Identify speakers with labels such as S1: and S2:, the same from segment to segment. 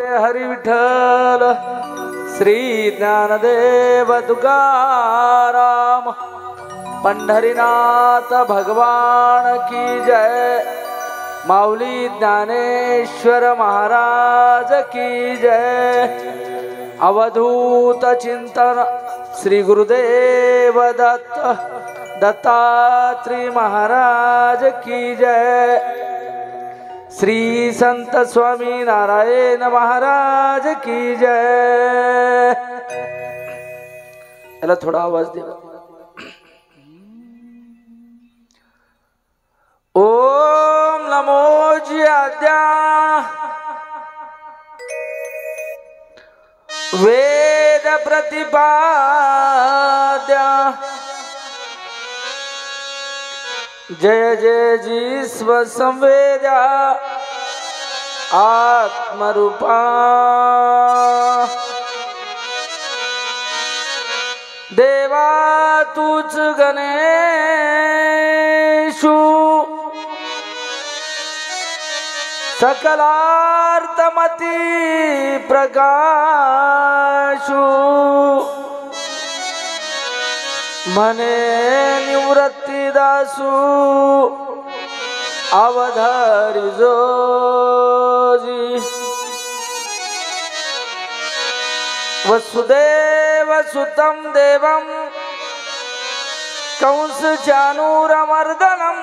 S1: हरी विठ्ठल श्री ज्ञानदेव तुकाराम पंढरीनाथ भगवान की जय। माऊली ज्ञानेश्वर महाराज की जय। अवधूत चिंतन श्री गुरुदेव दत्त दत्तात्रेय महाराज की जय। श्री संत स्वामी नारायण महाराज की जय। याला थोडा आवाज दे। ओम नमो ज्याद्या वेद प्रतिपाद्या जय जय जी स्वसंवेद्या आत्मरूपा देवा तूच गणेशु सकलार्थमती प्रकाशु मने निवृत्ती दासु अवधारी जोजी। वसुदेव सुतं देवं कंस चाणूरमर्दनं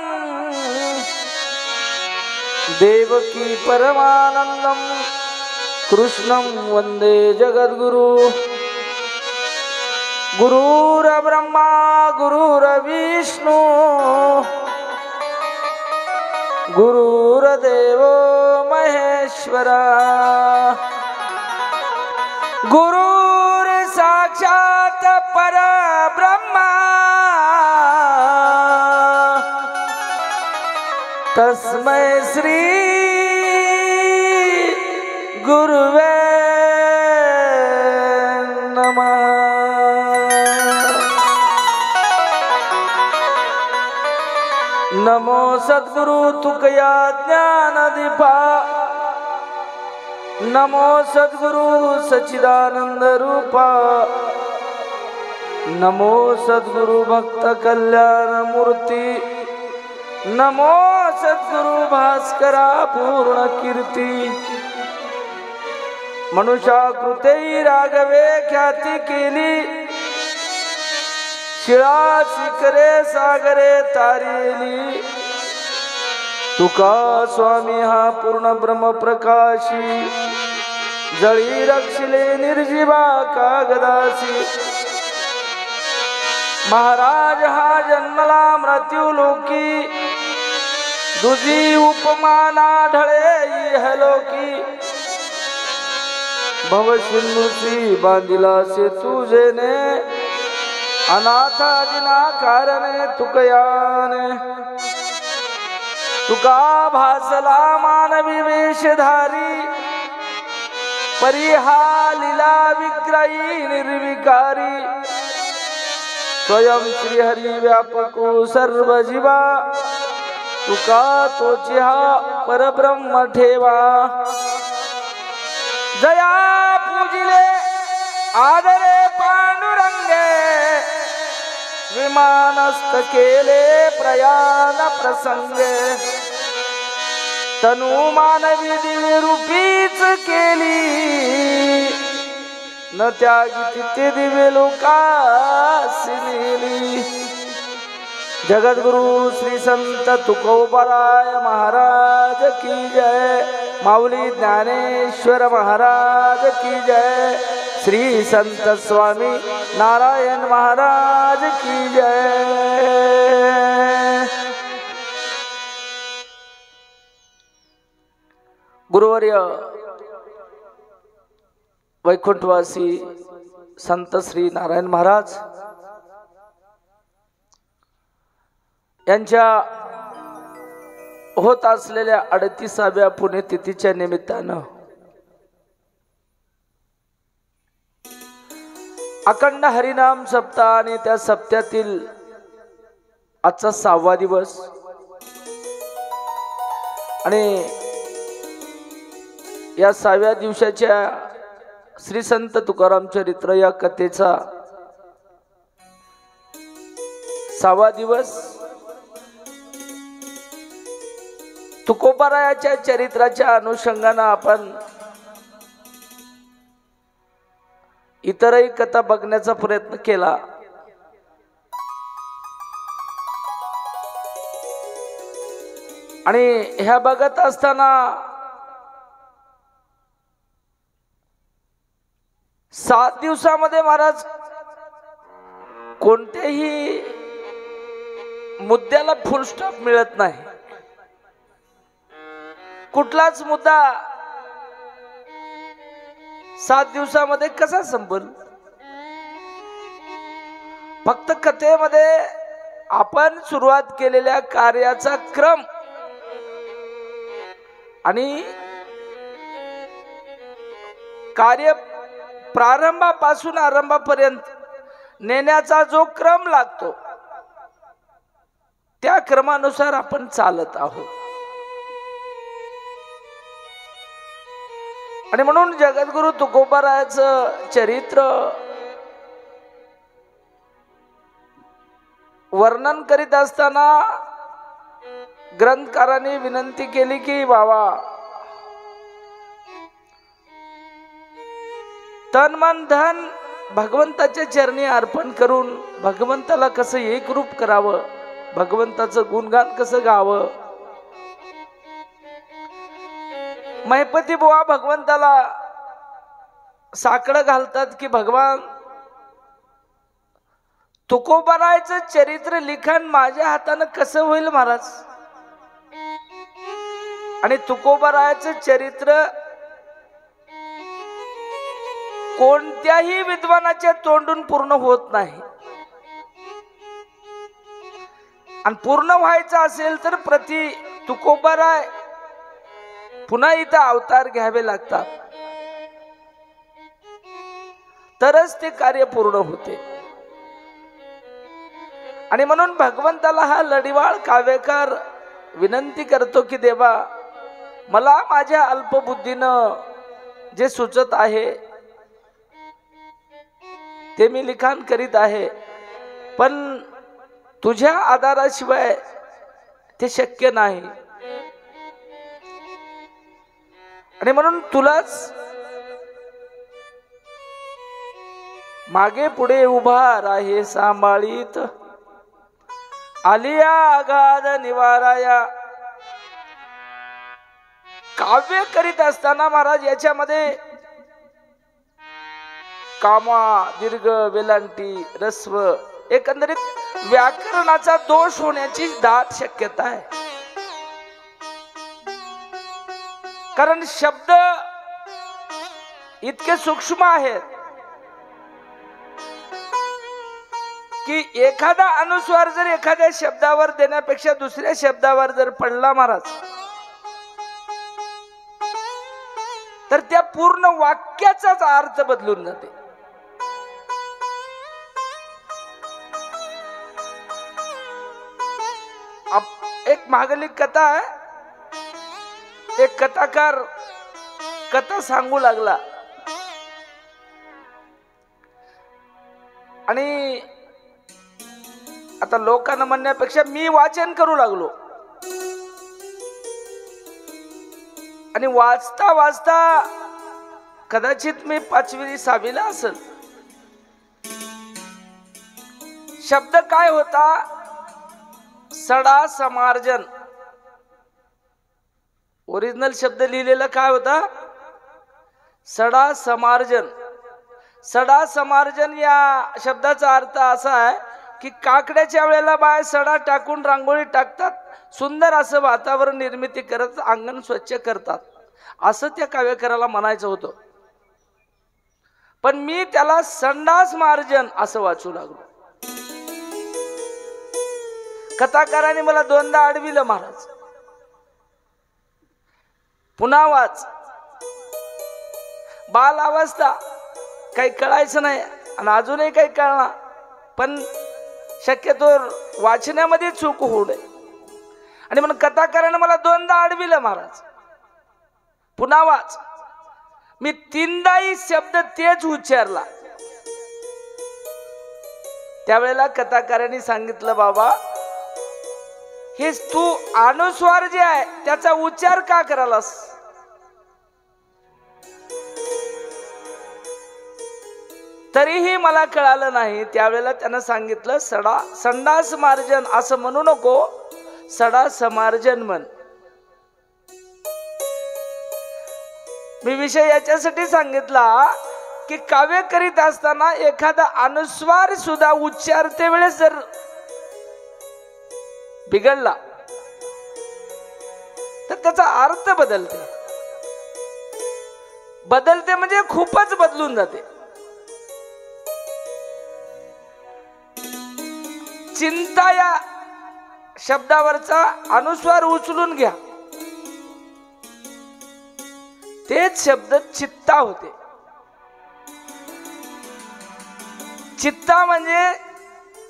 S1: देवकी परमानंदं कृष्णं वंदे जगद्गुरु। गुरुर्ब्रह्मा गुरुर्विष्णु गुरुर्देवो महेश्वरा गुरुर्साक्षात् परब्रह्मा तस्मै श्री गुरुवे नमः। नमो सद्गुरु तुकया ज्ञान दीपा। नमो सद्गुरु सच्चिदानंद रूपा। नमो सद्गुरु भक्त कल्याण मूर्ती। नमो सद्गुरु भास्करा पूर्ण कीर्ती। मनुष्याकृते राघवे ख्याती केली। शिळा शिखरे सागरे तारेली। तुका स्वामी हा पूर्ण ब्रह्म प्रकाशी। जळी रक्षिले निर्जीवा कागदासी। महाराज हा जन्मला मृत्यू लोकी। दुजी उपमाना ढळे इहलोकी। भवसिंधूची बांधिला सेतू जेने। अनाथादिना कारणे तुकयाने। तुका भासला मानवी वेशधारी। परिहा लीला विग्रही निर्विकारी। स्वयं श्री हरी व्यापको सर्व जीवा। तुका तोची हा परब्रह्म ठेवा। जया पूजिले आदरे पांडुरंगे। विमानस्थ केले प्रयाण प्रसंगे। तनु मानवी दिव्य रूपीच केली। न त्यागी तिथे दिव्य लोकासी नेली। जगद्गुरु श्री संत तुकोबराय महाराज की जय। माऊली ज्ञानेश्वर महाराज की जय। श्री संत स्वामी नारायण महाराज की जय। गुरुवर्य वैकुंठवासी संत श्री नारायण महाराज यांच्या होत असलेल्या 38व्या पुण्यतिथीच्या निमित्तानं अखंड हरिनाम सप्ताह आणि त्या सप्त्यातील आजचा 6वा दिवस आणि या 6व्या दिवसाच्या श्री संत तुकाराम चरित्र या कथेचा 6वा दिवस तुकोबारायाच्या चरित्राच्या अनुषंगाने आपण इतरही कथा बघण्याचा प्रयत्न केला। आणि ह्या बघत असताना 7 दिवसामध्ये महाराज कोणत्याही मुद्द्याला फुल स्टॉप मिळत नाही। कुठलाच मुद्दा 7 दिवसामध्ये कसा संपेल? फक्त कथेमध्ये आपण सुरुवात केलेल्या कार्याचा क्रम आणि कार्य प्रारंभापासून आरंभापर्यंत नेण्याचा जो क्रम लागतो त्या क्रमानुसार आपण चालत आहोत। आणि म्हणून जगद्गुरु तुकोबारायाचं चरित्र वर्णन करीत असताना ग्रंथकारांनी विनंती केली की बाबा तन मन धन भगवंताच्या चरणी अर्पण करून भगवंताला कसं एकरूप करावं, भगवंताचं गुणगान कसं गावं। महिपती बुवा भगवंताला साकडं घालतात की भगवान तुकोबारायाचं चरित्र लिखाण माझ्या हातानं कसं होईल महाराज? आणि तुकोबारायाचं चरित्र कोणत्याही विद्वानाच्या तोंडून पूर्ण होत नाही। आणि पूर्ण व्हायचं असेल तर प्रति तुकोबाराय पुन्हा इथं अवतार घ्यावे लागतात, तरच ते कार्य पूर्ण होते। आणि म्हणून भगवंताला हा लढिवाळ काव्यकार विनंती करतो की देवा मला माझ्या अल्पबुद्धीनं जे सुचत आहे ते मी लिखाण करीत आहे, पण तुझ्या आधाराशिवाय ते शक्य नाही। आणि म्हणून तुलाच मागे पुढे उभा राहे सांभाळीत आलिया अगाध निवाराया। काव्य करीत असताना महाराज याच्यामध्ये कामा दीर्घ वेलांटी रस्व एकंदरीत व्याकरणाचा दोष होण्याची दाट शक्यता आहे। कारण शब्द इतके सूक्ष्म आहेत की एखादा अनुस्वार जर एखाद्या शब्दावर देण्यापेक्षा दुसऱ्या शब्दावर जर पडला महाराज तर त्या पूर्ण वाक्याचाच अर्थ बदलून जाते। एक मागली कथा आहे, एक कथाकार कथा सांगू लागला आणि आता लोकांना म्हणण्यापेक्षा मी वाचन करू लागलो आणि वाचता वाचता कदाचित मी 5वी 6वीला असेल। शब्द काय होता? सडा समार्जन। ओरिजिनल शब्द लिहिलेला काय होता? सडा समार्जन। सडा समार्जन या शब्दाचा अर्थ असा आहे की काकड्याच्या वेळेला बाय सडा टाकून रांगोळी टाकतात, सुंदर असं वातावरण निर्मिती करत अंगण स्वच्छ करतात, असं त्या काव्यकाराला म्हणायचं होतं। पण मी त्याला संडास मार्जन असं वाचू लागलो। कथाकाराने मला 2दा अडविलं महाराज, पुन्हा वाच। बाल अवस्था काही कळायचं नाही आणि अजूनही काही कळणार, पण शक्यतो वाचण्यामध्ये चूक होऊ नये। आणि म्हणून कथाकाराने मला 2दा अडविलं महाराज, पुन्हा वाच। मी तीनदाही शब्द तेच उच्चारला. त्यावेळेला कथाकारांनी सांगितलं, बाबा हे तू अनुस्वार जे आहे त्याचा उच्चार का करालास? तरीही मला कळालं नाही. त्यावेळेला त्यानं सांगितलं, संडास मार्जन असं म्हणू नको, सडा समार्जन म्हण. मी विषय याच्यासाठी सांगितला की काव्य करीत असताना एखादा अनुस्वार सुद्धा उच्चारते वेळेस जर बिघडला तर त्याचा अर्थ बदलते म्हणजे खूपच बदलून जाते. चिंता या शब्दावरचा अनुस्वार उचलून घ्या, तेच शब्द चित्ता होते. चित्ता म्हणजे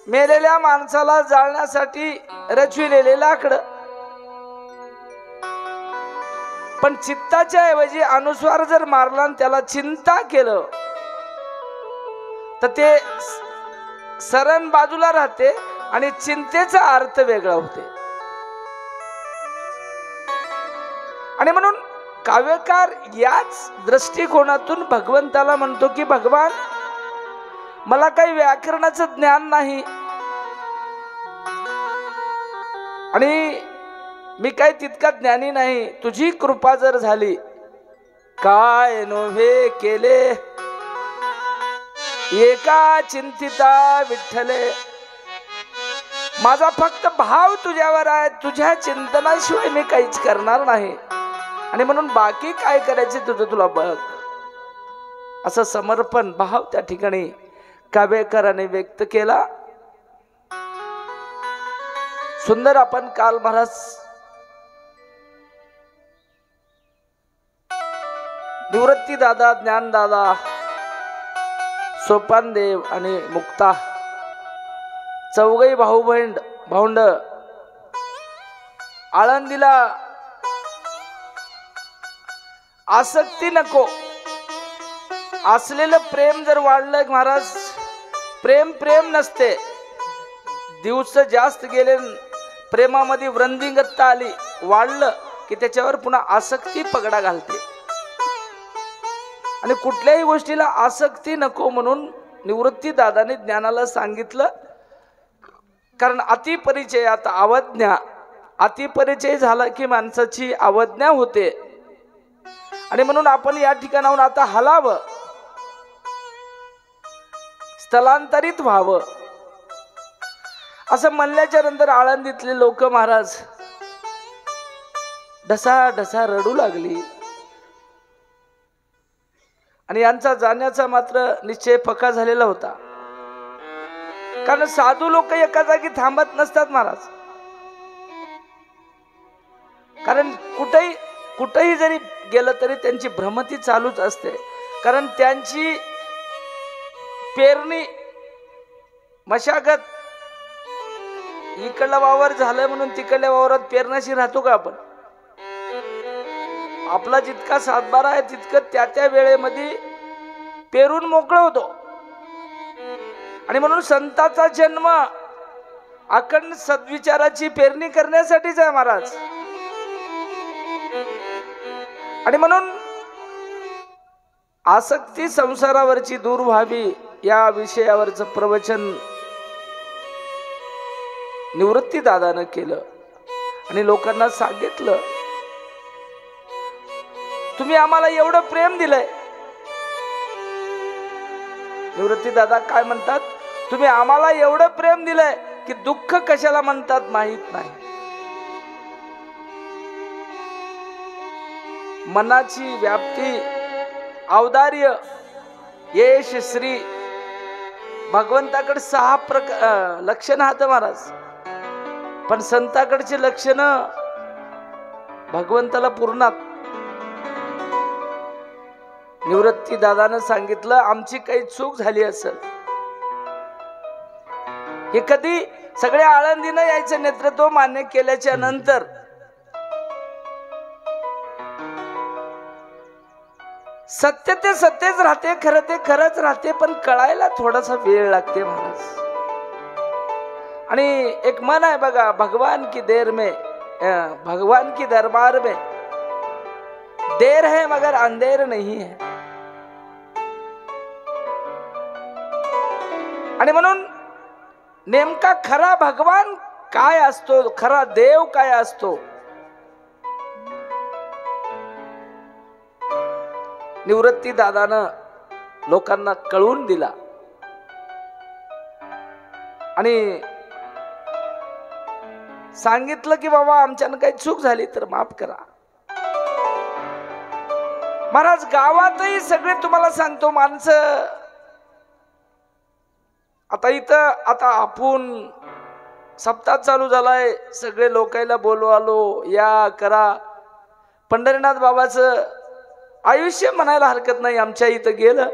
S1: मेलेल्या माणसाला जाळण्यासाठी रचविलेले लाकड. पण चित्ताच्या ऐवजी अनुस्वार जर मारला आणि त्याला चिंता केलं तर ते सरण बाजूला राहते आणि चिंतेचा अर्थ वेगळा होते. आणि म्हणून काव्यकार याच दृष्टिकोनातून भगवंताला म्हणतो की भगवान, मला काही व्याकरणाचं ज्ञान नाही आणि मी काही तितका ज्ञानी नाही. तुझी कृपा जर झाली, काय नोव्हे केले एका चिंतिता विठ्ठले. माझा फक्त भाव तुझ्यावर आहे, तुझ्या चिंतनाशिवाय मी काहीच करणार नाही. आणि म्हणून बाकी काय करायचे तुझं तुला बघ, असं समर्पण भाव त्या ठिकाणी काव्यकाराने व्यक्त केला. सुंदर आपण काल महाराज निवृत्ती दादा, ज्ञान दादा, सोपानदेव आणि मुक्ता चौघही भाऊंड आळंदीला आसक्ती नको, असलेलं प्रेम जर वाढलं महाराज, प्रेम नसते. दिवस जास्त गेले, प्रेमामध्ये वृंदिंगतता आली, वाढलं की त्याच्यावर पुन्हा आसक्ती पगडा घालते. आणि कुठल्याही गोष्टीला आसक्ती नको म्हणून निवृत्ती दादाने ज्ञानाला सांगितलं. कारण अतिपरिचयात अवज्ञा, अतिपरिचय झाला की माणसाची अवज्ञा होते. आणि म्हणून आपण या ठिकाणाहून आता हलावं, स्थलांतरित व्हावं. असं म्हणल्याच्या नंतर आळंदीतले लोक महाराज ढसा रडू लागली. आणि यांचा जाण्याचा मात्र निश्चय पक्का झालेला होता. कारण साधू लोक एका जागी थांबत नसतात महाराज. कारण कुठेही जरी गेलं तरी त्यांची भ्रमती चालूच असते. कारण त्यांची पेरणी मशागत, इकडला वावर झालं म्हणून तिकडल्या वावरात पेरण्याशी राहतो का आपण? आपला जितका सातबारा आहे तितकं त्या वेळेमध्ये पेरून मोकळं होतो. आणि म्हणून संताचा जन्म अखंड सद्विचाराची पेरणी करण्यासाठीच आहे महाराज. आणि म्हणून आसक्ती संसारावरची दूर व्हावी या विषयावरचं प्रवचन निवृत्ती दादानं केलं. आणि लोकांना सांगितलं, तुम्ही आम्हाला एवढं प्रेम दिलंय. निवृत्ती दादा काय म्हणतात, तुम्ही आम्हाला एवढं प्रेम दिलंय की दुःख कशाला म्हणतात माहित नाही. मनाची व्याप्ती, औदार्य, यश, श्री, भगवंताकडे 6 लक्षण हात महाराज. पण संताकडचे लक्षण भगवंताला पूर्णात. निवृत्ती दादानं सांगितलं, आमची काही चूक झाली असेल. हे कधी सगळ्या आळंदीनं यायचं नेतृत्व मान्य केल्याच्या नंतर सत्य ते सत्यच राहते, खरं ते खरंच राहते, पण कळायला थोडासा वेळ लागते महाराज. आणि एक मन आहे बघा, भगवान की देर में, भगवान की दरबार में देर है मगर अंधेर नहीं है. आणि म्हणून नेमका खरा भगवान काय असतो, खरा देव काय असतो, निवृत्ती दादानं लोकांना कळवून दिला. आणि सांगितलं की बाबा आमच्यानं काही चूक झाली तर माफ करा. महाराज गावातही सगळे तुम्हाला सांगतो माणसं, आता इथं आता आपण सप्ताह चालू झालाय, सगळे लोकायला बोलवालो, या करा. पंढरीनाथ बाबाचं आयुष्य म्हणायला हरकत नाही आमच्या इथं गेलं.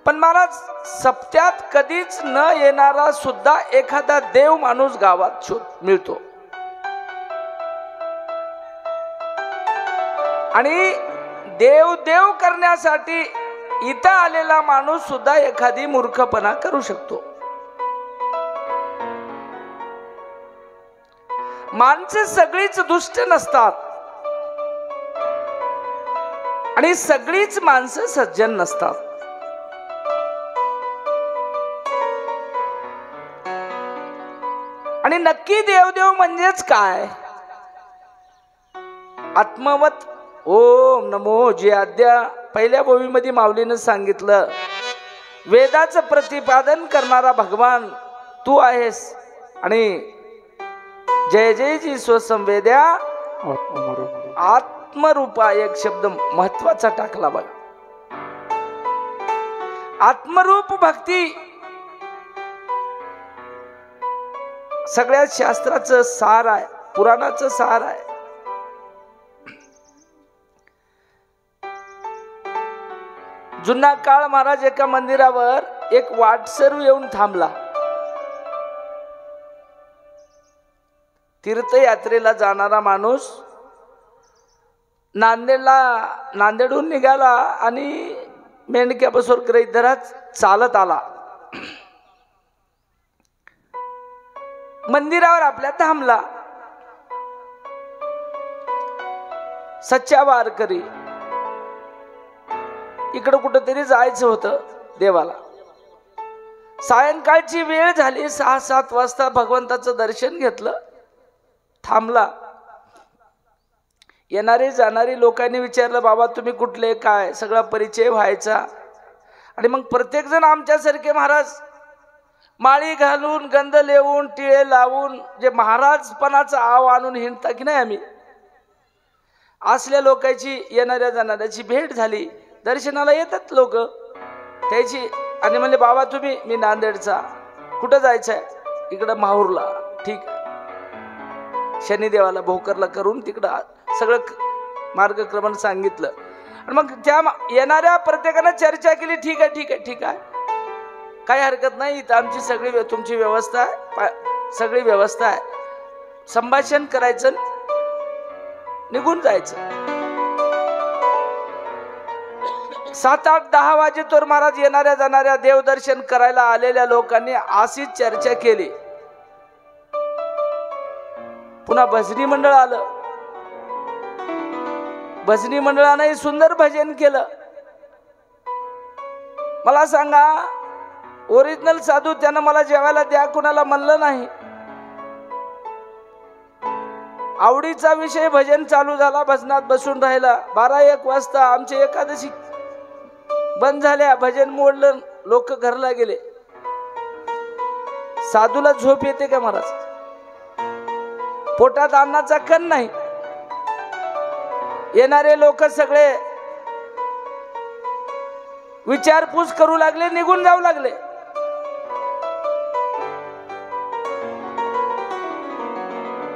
S1: पण महाराज सप्त्यात कधीच न येणारा सुद्धा एखादा देव माणूस गावात मिळतो. आणि देव देव करण्यासाठी इथं आलेला माणूस सुद्धा एखादी मूर्खपणा करू शकतो. माणसे सगळीच दुष्ट नसतात आणि सगळीच माणसं सज्जन नसतात. आणि नक्की देवदेव म्हणजेच काय? आत्मवत ओम नमो, जे आद्या पहिल्या बोवीमध्ये माऊलीनं सांगितलं, वेदाचं प्रतिपादन करणारा भगवान तू आहेस. आणि जय जय जी स्वसंवेद्या आत्मरूपा, एक शब्द महत्वाचा टाकला बघा. आत्मरूप भक्ती सगळ्या शास्त्राचं सार आहे, पुराणाचं सार आहे. जुना काळ महाराज एका मंदिरावर एक वाटसरू येऊन थांबला. तीर्थयात्रेला जाणारा माणूस नांदेडहून निघाला आणि मेंढक्यापासून ग्रहित धरत चालत आला. मंदिरावर आपल्या थांबला. सच्चा वारकरी, इकडं कुठंतरी जायचं होतं देवाला. सायंकाळची वेळ झाली, 6-7 वाजता भगवंताचं दर्शन घेतलं, थांबला. येणारे जाणारी लोकांनी विचारलं, बाबा तुम्ही कुठले, काय, सगळा परिचय व्हायचा. आणि मग प्रत्येक जण आमच्यासारखे महाराज माळी घालून, गंध लेवून, टिळे लावून, जे महाराजपणाचा आव आणून हिंडता की नाही आम्ही, असल्या लोकांची येणाऱ्या जाणाऱ्याची भेट झाली. दर्शनाला येतात लोक त्याची. आणि म्हणले, बाबा तुम्ही, मी नांदेडचा, कुठं जायचंय? इकडं माहूरला. ठीक आहे. शनिदेवाला भोकरला करून तिकडं सगळं मार्गक्रमण सांगितलं. आणि मग त्या येणाऱ्या प्रत्येकानं चर्चा केली. ठीक आहे, ठीक आहे, ठीक आहे, काही हरकत नाही, इथं आमची सगळी तुमची व्यवस्था आहे, सगळी व्यवस्था आहे. संभाषण करायचं, निघून जायचं. 7-8-10 वाजेतोवर महाराज येणाऱ्या जाणाऱ्या देवदर्शन करायला आलेल्या लोकांनी अशीच चर्चा केली. पुन्हा भजनी मंडळ आलं. भजनी मंडळाने सुंदर भजन केलं. मला सांगा, ओरिजिनल साधू त्यानं मला जेवायला द्या कुणाला म्हणलं नाही. आवडीचा विषय भजन चालू झाला, भजनात बसून राहिला. 12-1 वाजता आमची एकादशी बंद झाल्या, भजन मोडलं, लोक घरला गेले. साधूला झोप येते का महाराज? पोटात अन्नाचा कण नाही. येणारे लोक सगळे विचारपूस करू लागले, निघून जाऊ लागले.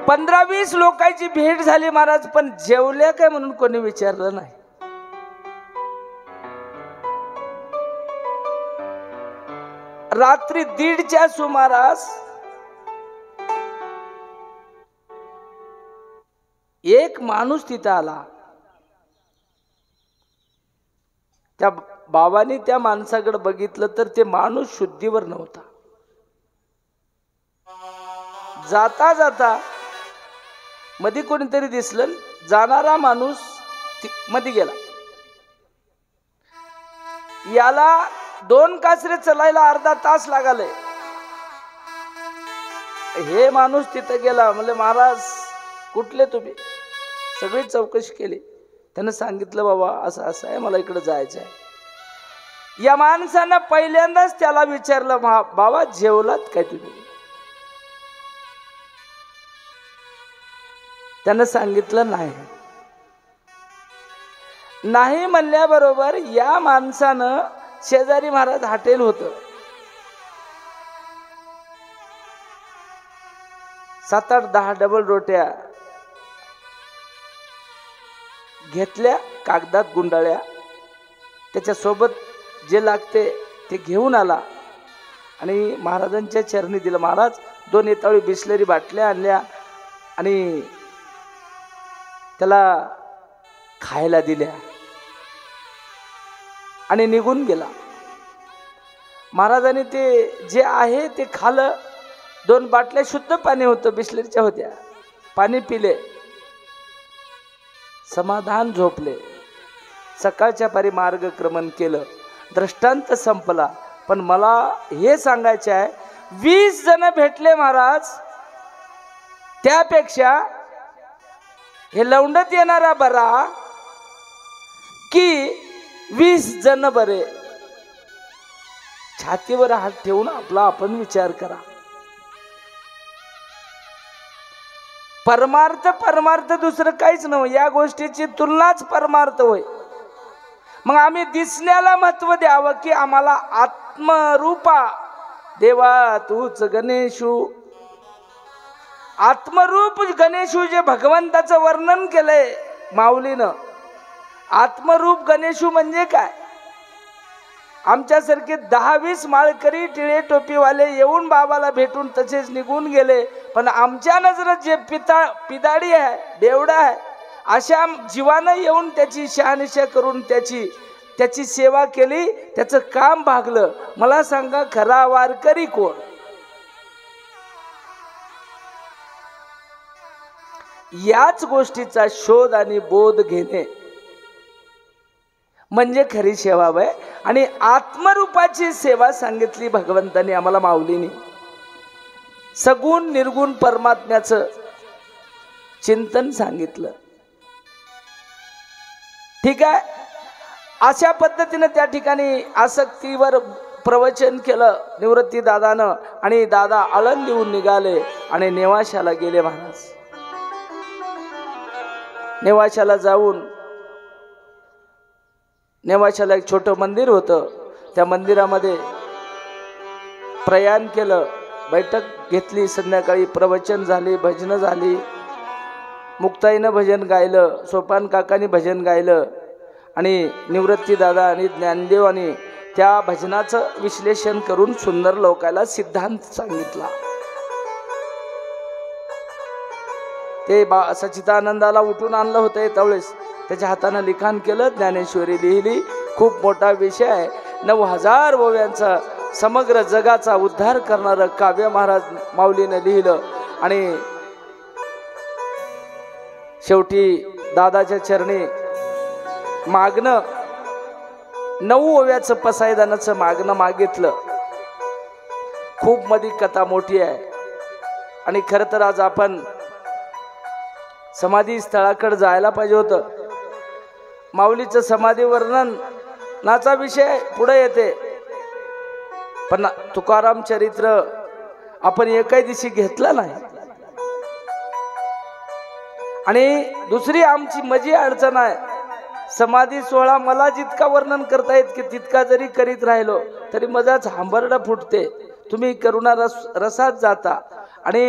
S1: पंधरा 20 लोकांची भेट झाली महाराज, पण जेवल्या काय म्हणून कोणी विचारलं नाही. रात्री 1:30च्या सुमारास एक माणूस तिथं आला. त्या बाबांनी त्या माणसाकडे बघितलं तर ते माणूस शुद्धीवर नव्हता. जाता जाता मध्ये कोणीतरी दिसलं, जाणारा माणूस मध्ये गेला. याला 2 कासरे चलायला अर्धा तास लागले. हे माणूस तिथे गेला, म्हणले महाराज कुठले तुम्ही? सगळी चौकशी केली. त्यानं सांगितलं बाबा असं असं आहे, मला इकडे जायचं आहे. या माणसानं पहिल्यांदाच त्याला विचारलं, बाबा जेवलात काय तुम्ही? त्यानं सांगितलं नाही. नाही म्हणल्याबरोबर या माणसानं शेजारी महाराज हॉटेल होतं, 7-8-10 डबल रोट्या घेतल्या, कागदात गुंडाळ्या, त्याच्यासोबत जे लागते ते घेऊन आला आणि महाराजांच्या चरणी दिलं. महाराज 2 येतावळी बिस्लरी बाटल्या आणल्या आणि त्याला खायला दिल्या आणि निघून गेला. महाराजांनी ते जे आहे ते खाल्लं. 2 बाटल्या शुद्ध पाणी होतं, बिस्लरीच्या होत्या, पाणी पिले, समाधान झोपले. सकाळच्या पारी मार्गक्रमण केलं. दृष्टांत संपला. पण मला हे सांगायचे आहे, 20 जण भेटले महाराज, त्यापेक्षा हे लवंडत येणारा बरा की 20 जण बरे? छातीवर हात ठेवून आपला आपण विचार करा. परमार्थ दुसरं काहीच नव्हे, या गोष्टीची तुलनाच परमार्थ होय. मग आम्ही दिसण्याला महत्व द्यावं की आम्हाला आत्मरूपा देवा तूच गणेशू? आत्मरूप गणेशू जे भगवंताचं वर्णन केलंय माऊलीनं, आत्मरूप गणेशू म्हणजे काय? आमच्यासारखे 10-20 माळकरी टिळे टोपीवाले येऊन बाबाला भेटून तसेच निघून गेले. पण आमच्या नजरेत जे पिदाडी आहे, बेवडा आहे, अशा जीवानं येऊन त्याची शहानिशा करून त्याची सेवा केली, त्याचं काम भागलं. मला सांगा खरा वारकरी कोण? याच गोष्टीचा शोध आणि बोध घेणे म्हणजे खरी सेवा आहे. आणि आत्मरूपाची सेवा सांगितली भगवंतांनी आम्हाला, माऊलीनी. सगुण निर्गुण परमात्म्याचं चिंतन सांगितलं. ठीक आहे, अशा पद्धतीने त्या ठिकाणी आसक्तीवर प्रवचन केलं निवृत्ती दादानं. आणि दादा आळंदीहून निघाले आणि नेवाशाला गेले. महाराज नेवाशाला जाऊन, नेवाशाला एक छोटं मंदिर होतं, त्या मंदिरामध्ये प्रयाण केलं, बैठक घेतली. संध्याकाळी प्रवचन झाले, भजन झाली, मुक्ताईनं भजन गायलं, सोपान काकांनी भजन गायलं आणि निवृत्ती दादा आणि ज्ञानदेव आणि त्या भजनाचं विश्लेषण करून सुंदर लोकांना सिद्धांत सांगितला. ते सच्चिदानंदाला उठून आणलं होतं त्यावेळेस, त्याच्या हातानं लिखाण केलं, ज्ञानेश्वरी लिहिली. खूप मोठा विषय आहे. 9000 ओव्यांचा समग्र जगाचा उद्धार करणारं काव्य महाराज माऊलीने लिहिलं. आणि शेवटी दादाच्या चरणी मागणं, 9 ओव्याचं पसायदानाचं मागणं मागितलं. खूप मध्ये कथा मोठी आहे. आणि खरं तर आज आपण समाधी स्थळाकडे जायला पाहिजे होतं. माऊलीचं समाधी वर्णनाचा विषय पुढे येते, पण तुकाराम चरित्र आपण एकाही दिवशी घेतला नाही. आणि दुसरी आमची मजी अडचण आहे, समाधी सोहळा मला जितका वर्णन करता येत की तितका जरी करीत राहिलो तरी मजाच हांबरडा फुटते. तुम्ही करुणा रसात जाता आणि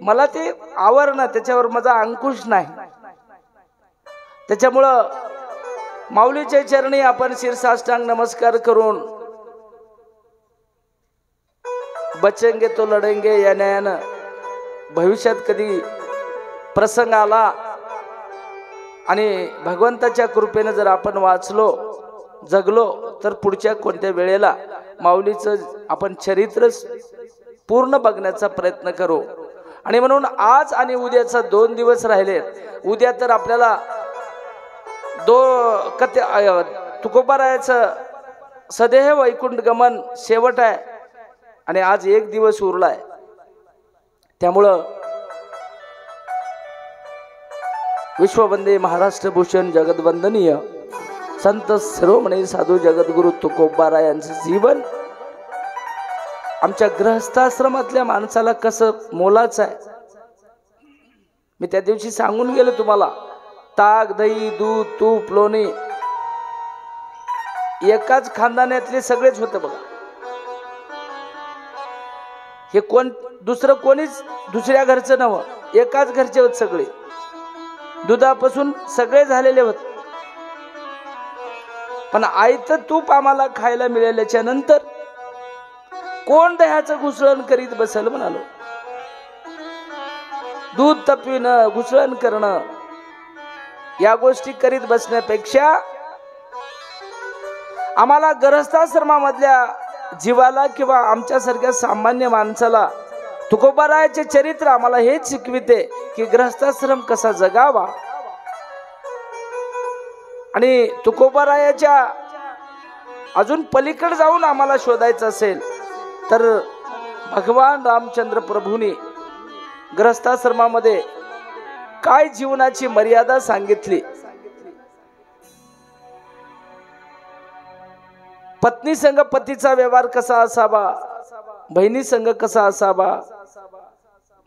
S1: मला ते आवरणं, त्याच्यावर माझा अंकुश नाही. त्याच्यामुळं माऊलीच्या चरणी आपण शीर्षाष्टांग नमस्कार करून बचेंगे तो लढेंगे या न्यायानं भविष्यात कधी प्रसंग आला आणि भगवंताच्या कृपेने जर आपण वाचलो, जगलो तर पुढच्या कोणत्या वेळेला माऊलीचं आपण चरित्र पूर्ण बघण्याचा प्रयत्न करू. आणि म्हणून आज आणि उद्याचा 2 दिवस राहिले. उद्या तर आपल्याला तुकोबारायाचं सदेह वैकुंठ गमन शेवट आहे आणि आज 1 दिवस उरलाय. त्यामुळं विश्ववंदे महाराष्ट्र भूषण जगदवंदनीय संत शिरोमणी साधू जगद्गुरु तुकोबाराय यांचं जीवन आमच्या गृहस्थाश्रमातल्या माणसाला कसं मोलाचं आहे. मी त्या दिवशी सांगून गेलो तुम्हाला. ताक, दही, दूध, तूप, लोणी एकाच खानदानातले सगळेच होते बघा. हे कोण दुसरं कोणीच दुसऱ्या घरचं नव्हतं, एकाच घरचे होत सगळे. दुधापासून सगळे झालेले होते. पण आयतं तूप आम्हाला खायला मिळाल्याच्या नंतर कोण दह्याचं घुसळण करीत बसल म्हणालो. दूध तपविणं, घुसळण करणं या गोष्टी करीत बसण्यापेक्षा आम्हाला गृहस्थाश्रमामधल्या जीवाला किंवा आमच्यासारख्या सामान्य माणसाला तुकोबारायाचे चरित्र आम्हाला हेच शिकविते की गृहस्थाश्रम कसा जगावा. आणि तुकोबारायाच्या अजून पलीकडे जाऊन आम्हाला शोधायचं असेल तर भगवान रामचंद्र प्रभूंनी गृहस्थाश्रमामध्ये काय जीवनाची मर्यादा सांगितली. पत्नी संग पतीचा व्यवहार कसा असावा, बहिणी संग कसा असावा,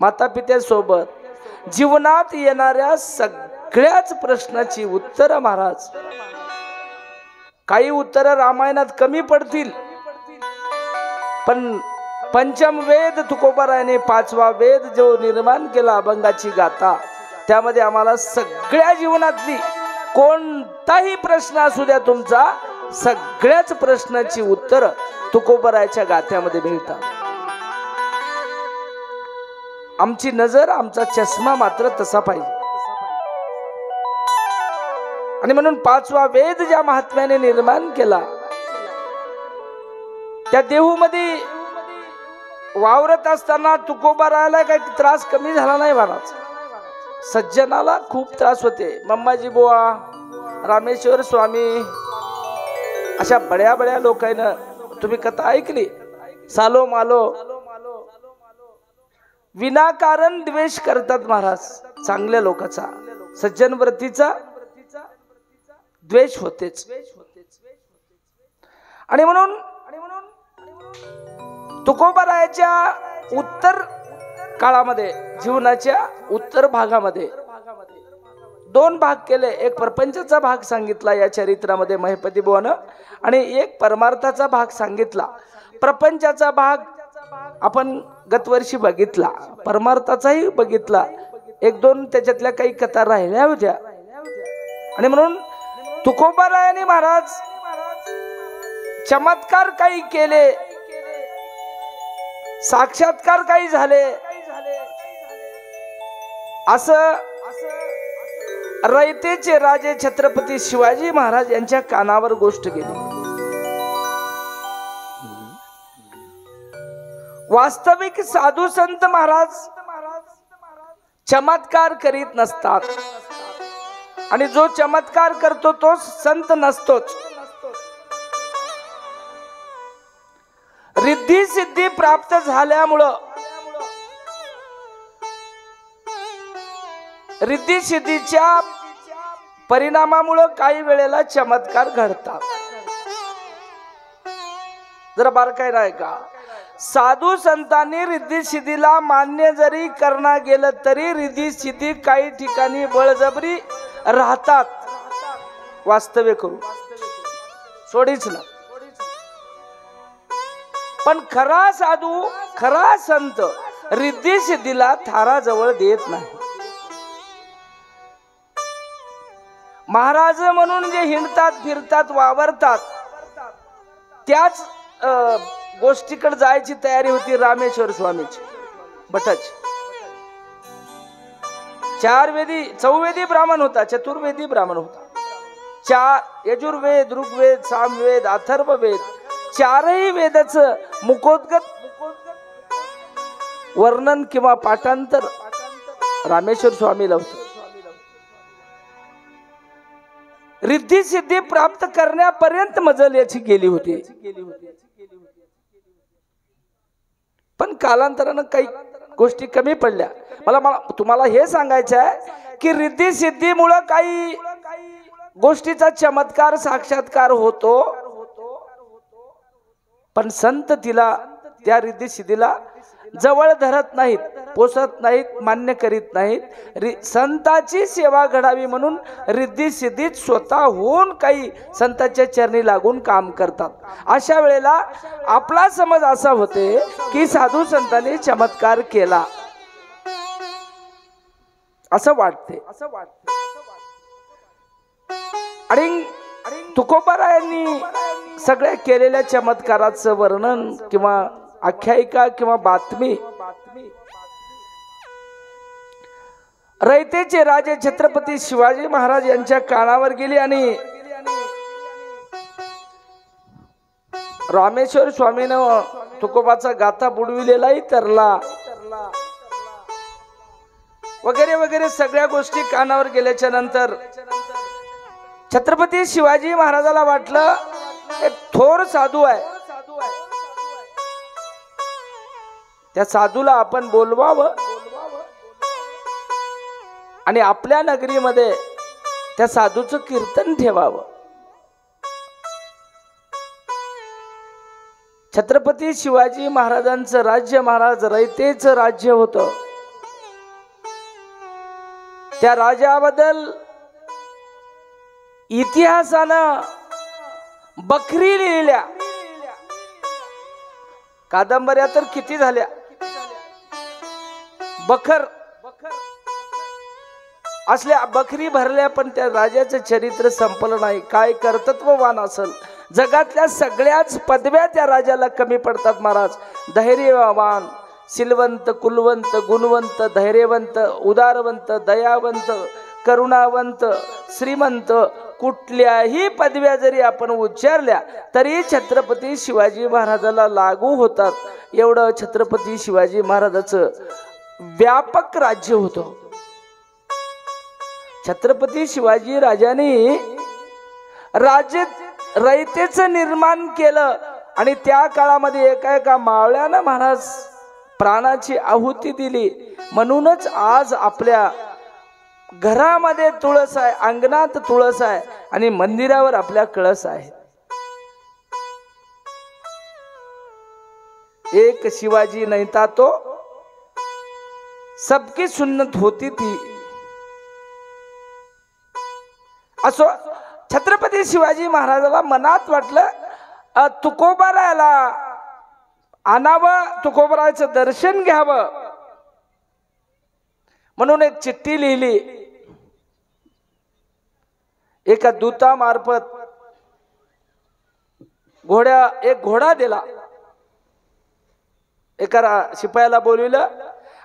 S1: माता पित्यासोबत जीवनात येणाऱ्या सगळ्याच प्रश्नाची उत्तर महाराज. काही उत्तर रामायणात कमी पडतील पण पंचम वेद तुकोबारायाने 5वा वेद जो निर्माण केला अभंगाची गाथा, त्यामध्ये आम्हाला सगळ्या जीवनातली कोणताही प्रश्न असू द्या तुमचा, सगळ्याच प्रश्नाची उत्तर तुकोबारायाच्या गाथ्यामध्ये मिळतात. आमची नजर, आमचा चष्मा मात्र तसा पाहिजे. आणि म्हणून 5वा वेद ज्या महात्म्याने निर्माण केला त्या देहूमध्ये वावरत असताना तुकोबारायाला काही त्रास कमी झाला नाही महाराज. सज्जनाला खूप त्रास होते. मम्माजी बुवा, रामेश्वर स्वामी अशा बड्या बड्या लोकांना तुम्ही कथा ऐकली. सालो मालो विनाकारण द्वेष करतात महाराज. चांगल्या लोकांचा, सज्जन व्रतीचा द्वेष होतेच. आणि म्हणून तुकोबारायाच्या उत्तर काळामध्ये, जीवनाच्या उत्तर भागामध्ये 2 भाग केले. एक प्रपंचाचा भाग सांगितला या चरित्रामध्ये महिपती बुवानं आणि एक परमार्थाचा भाग सांगितला. प्रपंचाचा भाग आपण गतवर्षी बघितला, परमार्थाचाही बघितला. 1-2 त्याच्यातल्या काही कथा राहिल्या होत्या. आणि म्हणून तुकोबारायाने महाराज चमत्कार काही केले, साक्षात्कार काही झाले, असं रयतेचे राजे छत्रपती शिवाजी महाराज यांच्या कानावर गोष्ट गेली. वास्तविक साधू संत महाराज चमत्कार करीत नसतात आणि जो चमत्कार करतो तो संत नसतोच. रिद्धी सिद्धी प्राप्त झाल्यामुळं, रिद्धी सिद्धीच्या परिणामामुळे काही वेळेला चमत्कार घडतात. जरा बारकाईनं ऐका. साधू संतांनी रिद्धी सिद्धीला मान्य जरी करणं गेलं तरी रिद्धी सिद्धी काही ठिकाणी बळजबरी राहतात. वास्तव्य करू सोडीच ना. पण खरा साधू, खरा संत रिद्धी सिद्धीला थाराजवळ देत नाही. महाराज म्हणून जे हिंडतात, फिरतात, वावरतात, त्याच गोष्टीकडे जायची तयारी होती रामेश्वर स्वामीची, भटाची. 4 वेदी, चौवेदी ब्राह्मण होता, चतुर्वेदी ब्राह्मण होता. यजुर्वेद, ऋग्वेद, सामवेद, अथर्ववेद चारही वेदाचं मुखोद्गत वर्णन किंवा पाठांतर रामेश्वर स्वामी लावतो. रिद्धी सिद्धी प्राप्त करण्यापर्यंत मजल याची गेली होती. पण कालांतरानं काही गोष्टी कमी पडल्या. मला तुम्हाला हे सांगायचं आहे की रिद्धी सिद्धीमुळे काही गोष्टीचा चमत्कार साक्षात्कार होतो, पण संत तिला त्या रिद्धी सिद्धीला जवळ धरत नाहीत, पोसत नाहीत, मान्य करीत नाहीत. संताची सेवा घडावी म्हणून रिद्धी सिद्धीत स्वतःहून काही संतांच्या चरणी लागून काम करतात. अशा वेळेला आपला समज असा होते की साधू संतांनी चमत्कार केला असं वाटते. आणि तुकोबारायांनी सगळ्या केलेल्या चमत्काराचं वर्णन किंवा आख्यायिका किंवा बातमी रयतेचे राजे छत्रपती शिवाजी महाराज यांच्या कानावर गेली आणि रामेश्वर स्वामीनं तुकोबाचा गाथा बुडविलेलाही तरला वगैरे वगैरे सगळ्या गोष्टी कानावर गेल्याच्या नंतर छत्रपती शिवाजी महाराजाला वाटलं एक थोर साधू आहे, त्या साधूला आपण बोलवावं आणि आपल्या नगरीमध्ये त्या साधूचं कीर्तन ठेवावं. छत्रपती शिवाजी महाराजांचं राज्य महाराज रयतेचं राज्य होतं. त्या राजाबद्दल इतिहासानं बखरी लिहिल्या, कादंबऱ्या तर किती झाल्या. बखर असल्या बखरी भरल्या, पण त्या राजाचं चरित्र संपलं नाही. काय कर्तृत्ववान असेल, जगातल्या सगळ्याच पदव्या त्या राजाला कमी पडतात महाराज. धैर्यवान, सिलवंत, कुलवंत, गुणवंत, धैर्यवंत, उदारवंत, दयावंत, करुणावंत, श्रीमंत, कुठल्याही पदव्या जरी आपण उच्चारल्या तरी छत्रपती शिवाजी महाराजाला लागू होतात. एवढं छत्रपती शिवाजी महाराजाचं व्यापक राज्य होतं. छत्रपती शिवाजी राजांनी राज्य रयतेचं निर्माण केलं आणि त्या काळामध्ये एका मावळ्यानं महाराज प्राणाची आहुती दिली. म्हणूनच आज आपल्या घरामध्ये तुळस आहे, अंगणात तुळस आहे आणि मंदिरावर आपल्या कळस आहे. एक शिवाजी नहीं था तो सबकी सुन्नत होती थी. असो छत्रपती शिवाजी महाराजाला मनात वाटलं तुकोबारायाला आणावं, तुकोबारायाचं दर्शन घ्यावं म्हणून एक चिठ्ठी लिहिली. एका दूतामार्फत एक घोडा दिला. एका शिपायाला बोलविलं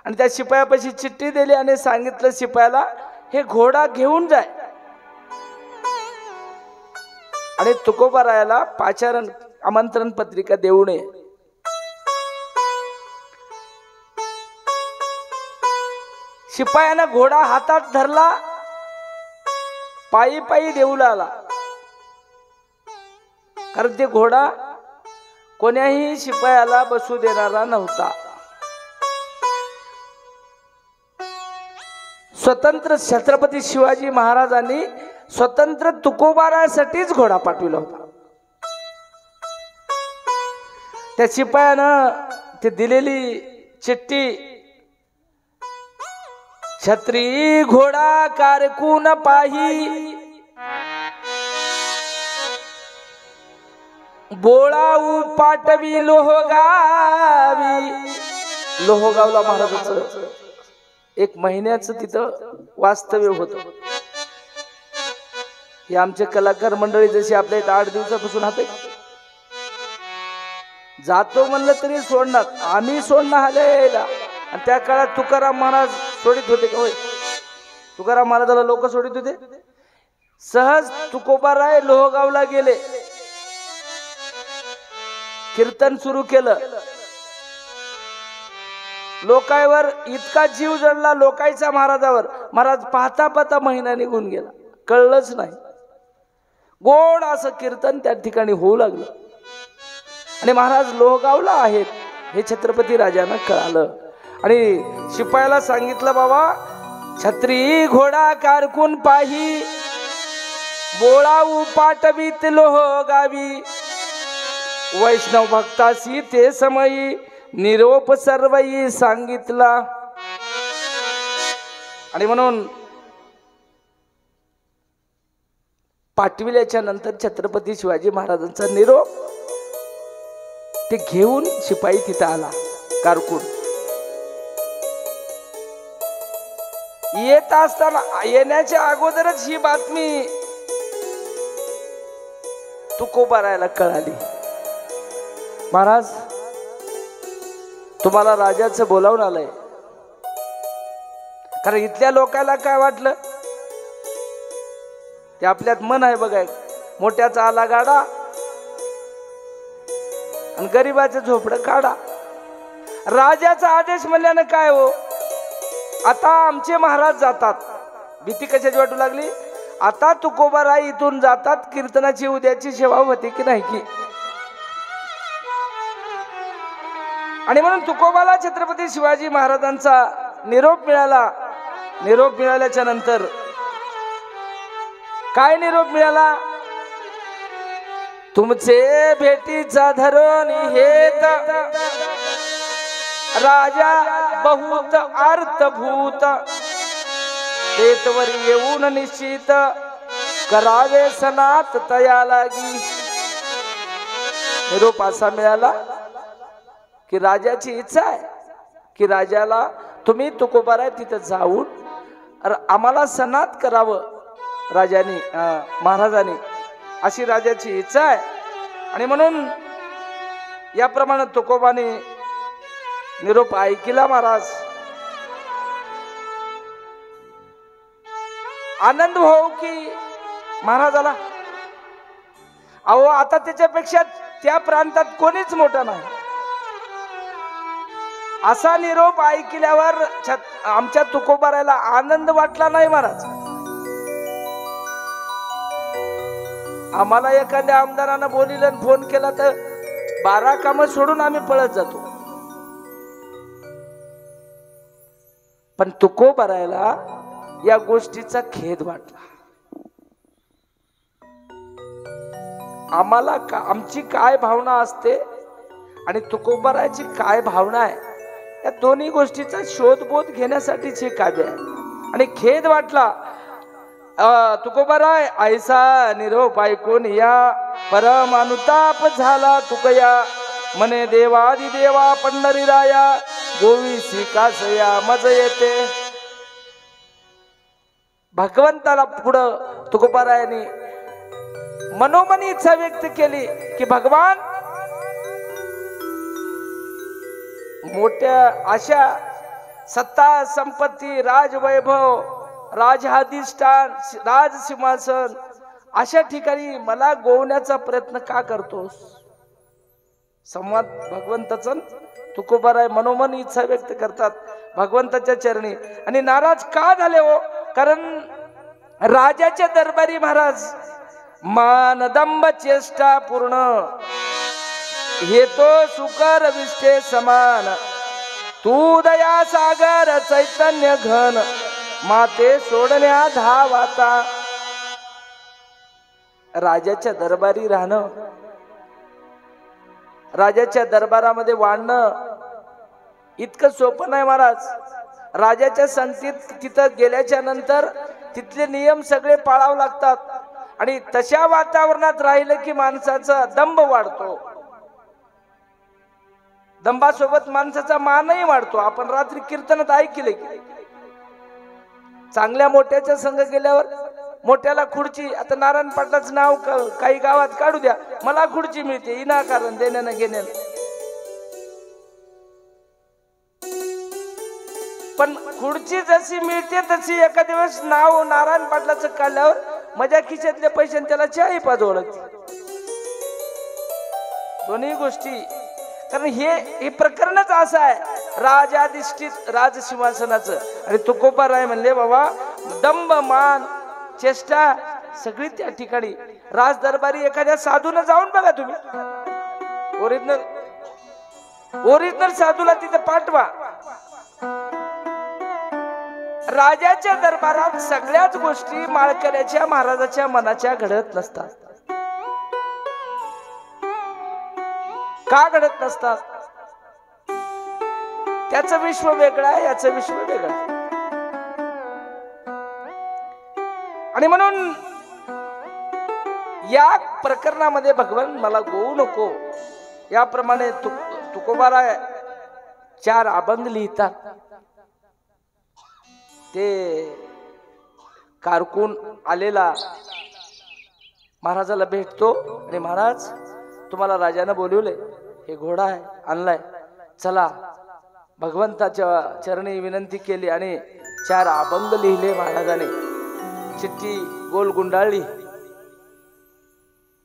S1: आणि त्या शिपायापाशी चिठ्ठी दिली आणि सांगितलं शिपायाला हे घोडा घेऊन जाय आणि तुकोबारायाला पाचारण आमंत्रण पत्रिका देऊ नये. शिपायानं घोडा हातात धरला, पायी पायी देऊला आला. कारण ते घोडा कोण्याही शिपायाला बसू देणारा नव्हता. स्वतंत्र छत्रपती शिवाजी महाराजांनी स्वतंत्र तुकोबारायासाठीच घोडा पाठविला होता. त्या शिपायानं ते दिलेली चिठ्ठी छत्री घोडा कारकून पाही बोळाऊ पाटवी लोहगावी. लोहगावला महाराजांचं 1 महिन्याचं तिथं वास्तव्य होतं. हे आमचे कलाकार मंडळी जशी आपल्या इथं 8 दिवसापासून हात जातो म्हणलं तरी सोडणार. आम्ही सोडणार आलेला. आणि त्या काळात तुकाराम महाराज सोडित होते का? होय, तुकाराम महाराजाला लोक सोडित होते. सहज तुकोबाराय लोहगावला गेले, कीर्तन सुरू केलं. लोकांवर इतका जीव जडला लोकांचा महाराजावर, महाराज पाहता पाहता महिना निघून गेला, कळलंच नाही. गोड असं कीर्तन त्या ठिकाणी होऊ लागलं आणि महाराज लोहगावला आहेत हे छत्रपती राजांना कळालं आणि शिपायाला सांगितलं, बाबा छत्री घोडा कारकून पाही, बोळाऊ पाटवीत लोहगावी, वैष्णव भक्तासी ते समयी, निरोप सर्वई सांगितला. आणि म्हणून पाठविल्याच्या नंतर छत्रपती शिवाजी महाराजांचा निरोप ते घेऊन शिपाई तिथं आला कारकून. येत असताना येण्याच्या अगोदरच ही बातमी तुकोबारायला कळाली. महाराज तुम्हाला राजाचं बोलावून आलंय. कारण इथल्या लोकांना काय वाटलं, ते आपल्यात मन आहे बघा, मोठ्याचा आला गाडा आणि गरीबाचं झोपडं काढा. राजाचा आदेश म्हणल्यानं काय हो, आता आमचे महाराज जातात. भीती कशाची वाटू लागली, आता तुकोबाराय इथून जातात, कीर्तनाची उद्याची सेवा होते की नाही की. आणि म्हणून तुकोबाला छत्रपती शिवाजी महाराजांचा निरोप मिळाला. निरोप मिळाल्याच्या नंतर काय निरोप मिळाला, तुमचे भेटीचा धरून हेत, राजा बहुत अर्थभूत, तेतवर येऊन निश्चित, करावे सनात तया लागी. निरोप असा मिळाला की राजाची इच्छा आहे की राजाला तुम्ही तुकोबाराय तिथं जाऊन आम्हाला सनात करावं राजाने, महाराजांनी, अशी राजाची इच्छा आहे. आणि म्हणून याप्रमाणे तुकोबाने निरोप ऐकला. महाराज आनंद हो की महाराजाला, अहो आता त्याच्यापेक्षा त्या प्रांतात कोणीच मोठा नाही. असा निरोप ऐकल्यावर आमच्या तुकोबारायला आनंद वाटला नाही. महाराज आम्हाला एखाद्या आमदारानं बोलिलं फोन केला तर 12 कामं सोडून आम्ही पळत जातो, पण तुकोबारायला या गोष्टीचा खेद वाटला. आम्हाला आमची काय भावना असते आणि तुकोबारायची काय भावना आहे, या दोन्ही गोष्टीचा शोधबोध घेण्यासाठीच हे काव्य आहे. आणि खेद वाटला. तुकोबाराय ऐसा निरोप ऐकून या परम अनुताप झाला तुकया, मने देवादी देवा पंढरीराया, गोवी श्रीकासया मज येते. भगवंताला पुढं तुकोबारायांनी मनोमनी इच्छा व्यक्त केली की भगवान मोठ्या अशा सत्ता संपत्ती, राजवैभव, राजअधिष्ठान, राजसिंहासन अशा ठिकाणी मला गोवण्याचा प्रयत्न का करतोस. संवाद भगवंताचा तुकोबाराय मनोमन इच्छा व्यक्त करतात भगवंताच्या चरणी. आणि नाराज का झाले हो, कारण राजाच्या दरबारी महाराज मानदंब चेष्टा पूर्ण, हे तो सुकर विष्ठे समान, तू दया सागर चैतन्य घन, माते सोडण्या धावाता. राजाच्या दरबारी राहणं, राजाच्या दरबारामध्ये वाढणं इतकं सोपं नाही महाराज. राजाच्या संगतीत तिथं गेल्याच्या नंतर तिथले नियम सगळे पाळावे लागतात आणि तशा वातावरणात राहिलं की माणसाचा दंभ वाढतो, दंभासोबत माणसाचा मानही वाढतो. आपण रात्री कीर्तनात ऐकले की चांगल्या मोठ्याच्या संघ गेल्यावर मोठ्याला खुर्ची, आता नारायण पाटलाचं नाव काही गावात काढू द्या, मला खुर्ची मिळते विनाकारण देण्यानं घेण्यानं. पण खुर्ची जशी मिळते तशी एका दिवस नाव नारायण पाटलाचं काढल्यावर माझ्या खिशातले पैसे आणि त्याला चहाही पाजवलं. दोन्ही गोष्टी. कारण हे प्रकरणच असं आहे राजाधिष्ठित राजसिंहासनाचं. आणि तुकोबाराय म्हणले बाबा दंभ मान चेष्टा सगळी त्या ठिकाणी. राज दरबारी एखाद्या साधूला जाऊन बघा तुम्ही. ओरिजिनल साधूला तिथे पाठवा. राजाच्या दरबारात सगळ्याच गोष्टी माळकऱ्याच्या महाराजाच्या मनाच्या घडत नसतात. का घडत नसतात? त्याचं विश्व वेगळं आहे, याचं विश्व वेगळं आहे. आणि म्हणून या प्रकरणामध्ये भगवान मला गोवू नको याप्रमाणे तुकोबाराय 4 अभंग लिहितात. ते कारकून आलेला महाराजाला भेटतो आणि महाराज तुम्हाला राजानं बोलवले, हे घोडा आहे आणलाय, चला. भगवंताच्या चरणी विनंती केली आणि 4 अभंग लिहिले महाराजाने. चिठ्ठी गोल गुंडाळली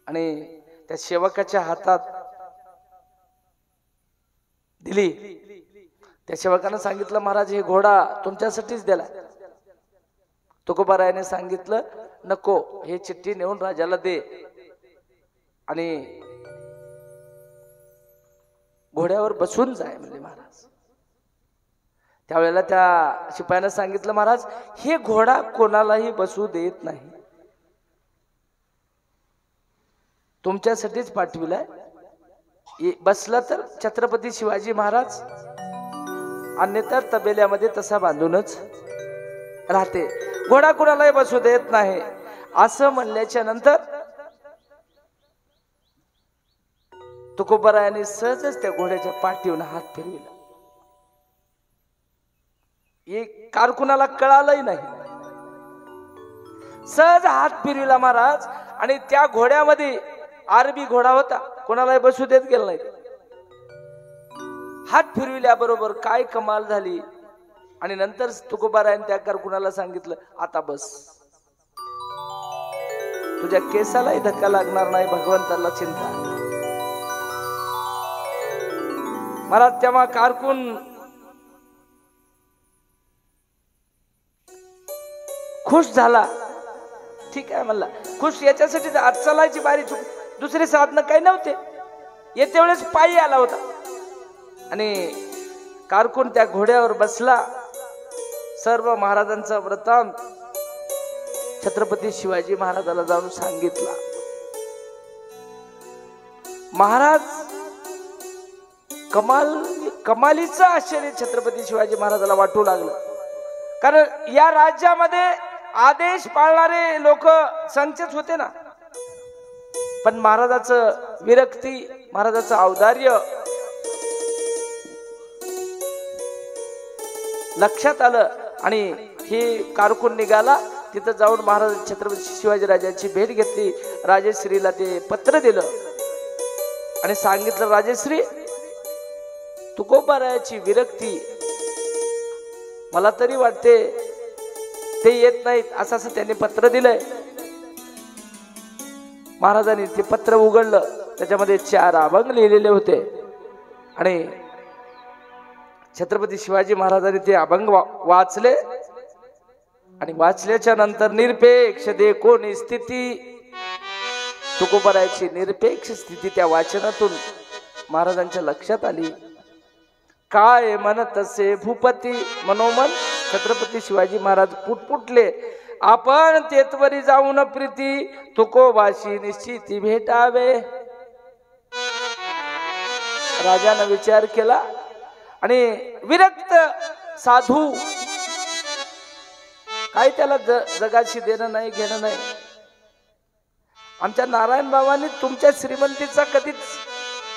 S1: आणि त्या सेवकाच्या हातात दिली. त्या सेवकानं सांगितलं महाराज हे घोडा तुमच्यासाठीच दिला. तुकोबारायाने सांगितलं नको, हे चिठ्ठी नेऊन राजाला दे आणि घोड्यावर बसून जाय म्हणजे महाराज. त्यावेळेला त्या शिपायानं सांगितलं महाराज हे घोडा कोणालाही बसू देत नाही, तुमच्यासाठीच पाठविलाय. बसला तर छत्रपती शिवाजी महाराज, अन्यथा तबेल्यामध्ये तसा बांधूनच राहते, घोडा कोणालाही बसू देत नाही. असं म्हणल्याच्या नंतर तुकोबारायाने सहजच त्या घोड्याच्या पाठीवरून हात फिरविला. एक कारकुनाला कळालंही नाही. सहज हात फिरविला महाराज आणि त्या घोड्यामध्ये आरबी घोडा होता, कोणालाही बसू देत गेला नाही. हात फिरविल्याबरोबर काय कमाल झाली. आणि नंतर तुकोबारायाने त्या कारकुनाला सांगितलं आता बस, तुझ्या केसालाही धक्का लागणार नाही, भगवंताला चिंता. महाराज तेव्हा कारकून खुश झाला. ठीक आहे म्हणला, खुश याच्यासाठी आज चालायची बारी, दुसरे साधन काही नव्हते. येत्या वेळेस पायी आला होता आणि कारकून त्या घोड्यावर बसला. सर्व महाराजांचा वृत्तांत छत्रपती शिवाजी महाराजाला जाऊन सांगितला. महाराज कमालीचं आश्चर्य छत्रपती शिवाजी महाराजाला वाटू लागलं. कारण या राज्यामध्ये आदेश पाळणारे लोक संचच होते ना, पण महाराजाचं विरक्ती, महाराजाचं औदार्य लक्षात आलं आणि हे कारकून निघाला. तिथं जाऊन महाराज छत्रपती शिवाजी राजांची भेट घेतली. राजश्रीला ते पत्र दिलं आणि सांगितलं राजश्री तुकोबारायाची विरक्ती मला तरी वाटते ते येत नाहीत, असं त्यांनी पत्र दिलंय. महाराजांनी ते पत्र उघडलं, त्याच्यामध्ये 4 अभंग लिहिलेले होते आणि छत्रपती शिवाजी महाराजांनी ते अभंग वाचले आणि वाचल्याच्या नंतर निरपेक्ष देखोनी स्थिती, तुकोबारायाची निरपेक्ष स्थिती त्या वाचनातून महाराजांच्या लक्षात आली. काय म्हणत असे भूपती मनोमन छत्रपती शिवाजी महाराज पुटपुटले. आपण तेतवरी जाऊन प्रीती तुकोबाशी निश्चिती भेटावे. राजाने विचार केला आणि विरक्त साधू, काय त्याला जगाशी देणं नाही घेणं नाही. आमच्या नारायण बाबांनी तुमच्या श्रीमंतीचा कधीच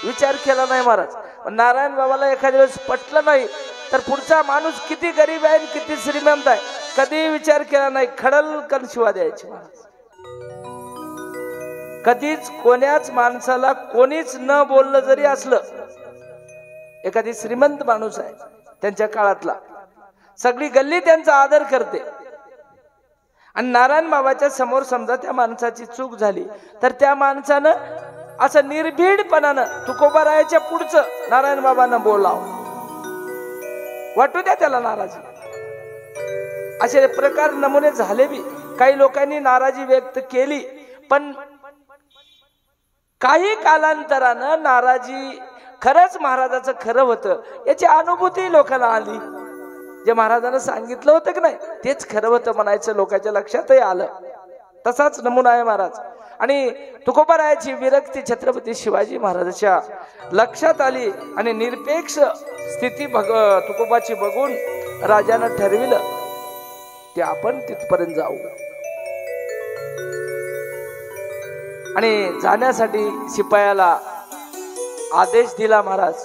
S1: विचार केला नाही महाराज. नारायण बाबाला एखाद्या वेळेस पटलं नाही तर पुढचा माणूस किती गरीब आहे किती श्रीमंत आहे कधी विचार केला नाही. खडलकन शिवा द्यायची महाराज. कधीच कोण्याच माणसाला कोणीच न बोललं जरी असलं, एखादी श्रीमंत माणूस आहे त्यांच्या काळातला, सगळी गल्ली त्यांचा आदर करते आणि नारायण बाबाच्या समोर समजा त्या माणसाची चूक झाली तर त्या माणसानं असं निर्भीडपणानं तुकोबारायाच्या पुढचं नारायण बाबांना बोलाव, वाटू द्या त्याला नाराजी. असे प्रकार नमुने झाले बी. काही लोकांनी नाराजी व्यक्त केली, पण काही कालांतरानं नाराजी खरंच महाराजाचं खरं होतं याची अनुभूती लोकांना आली. जे महाराजांना सांगितलं होतं की नाही तेच खरं होतं म्हणायचं लोकांच्या लक्षातही आलं. तसाच नमुना आहे महाराज. आणि तुकोबारायाची विरक्ती छत्रपती शिवाजी महाराजांच्या लक्षात आली आणि निरपेक्ष स्थिती तुकोबाची बघून राजानं ठरविलं की आपण तिथपर्यंत जाऊ. आणि जाण्यासाठी शिपायाला आदेश दिला, महाराज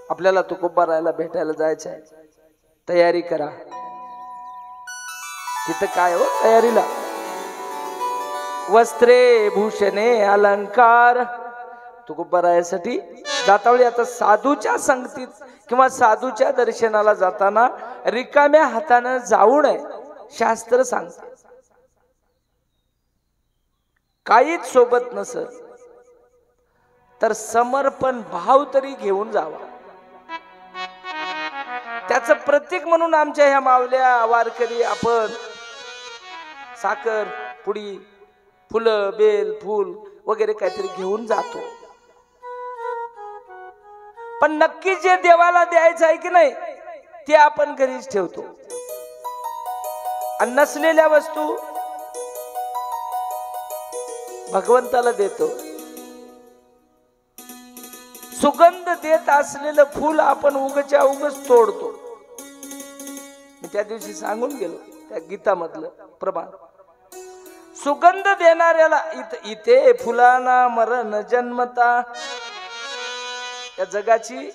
S1: आपल्याला तुकोबारायाला भेटायला जायचं आहे, तयारी करा. तिथं काय हो तयारीला? वस्त्रे भूषणे अलंकार. तुकोबारायासाठी जातावेळी आता साधूच्या संगतीत किंवा साधूच्या दर्शनाला जाताना रिकाम्या हातानं जाऊ नये शास्त्र सांगते. काहीच सोबत नसत तर समर्पण भाव तरी घेऊन जावा. त्याचं प्रतीक म्हणून आमच्या ह्या मावल्या वारकरी आपण साखर पुडी फुलं बेल फूल वगैरे काहीतरी घेऊन जातो. पण नक्की जे देवाला द्यायचं आहे की नाही ते आपण घरीच ठेवतो. आणि नसलेल्या वस्तू भगवंताला देतो. सुगंध देत असलेलं फूल आपण उगच्या उगच तोडतो. मी त्या दिवशी सांगून गेलो त्या गीतामधलं प्रमाण. सुगंध देणाऱ्याला इथे फुलांना मरण जन्मता. या जगाची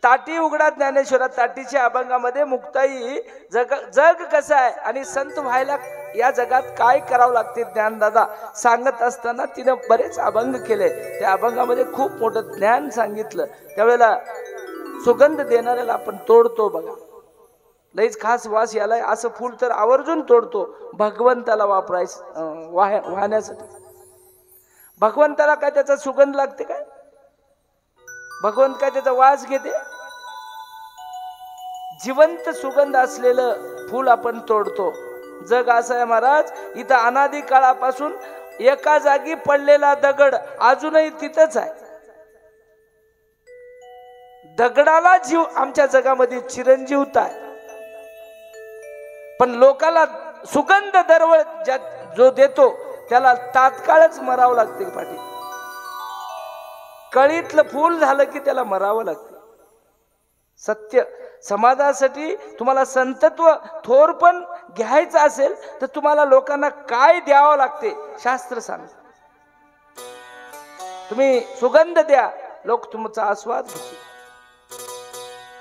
S1: ताटी उघडा ज्ञानेश्वरा. ताटीच्या अभंगामध्ये मुक्ताई जग कसं आहे आणि संत व्हायला या जगात काय करावं लागते ज्ञानदादा सांगत असताना तिनं बरेच अभंग केले. त्या अभंगामध्ये खूप मोठं ज्ञान सांगितलं. त्यावेळेला सुगंध देणाऱ्याला आपण तोडतो बघा. लईच खास वास यालाय असं फूल तर आवर्जून तोडतो भगवंताला वापरायचं वाहण्यासाठी. भगवंताला काय त्याचा सुगंध लागते काय? भगवंत काय त्याचा वास घेते? जिवंत सुगंध असलेलं फूल आपण तोडतो. जग असं आहे महाराज. इथं अनादी काळापासून एका जागी पडलेला दगड अजूनही तिथंच आहे. दगडाला जीव आमच्या जगामध्ये चिरंजीवता आहे. पण लोकाला सुगंध दरवळ जो देतो त्याला तात्काळच मरावं लागते. पाठी कळीतलं फूल झालं की त्याला मरावं लागते. सत्य समाजासाठी तुम्हाला संतत्व थोर पण घ्यायचं असेल तर तुम्हाला लोकांना काय द्यावं लागते शास्त्र सांगते. तुम्ही सुगंध द्या, लोक तुमचा आस्वाद घेतील.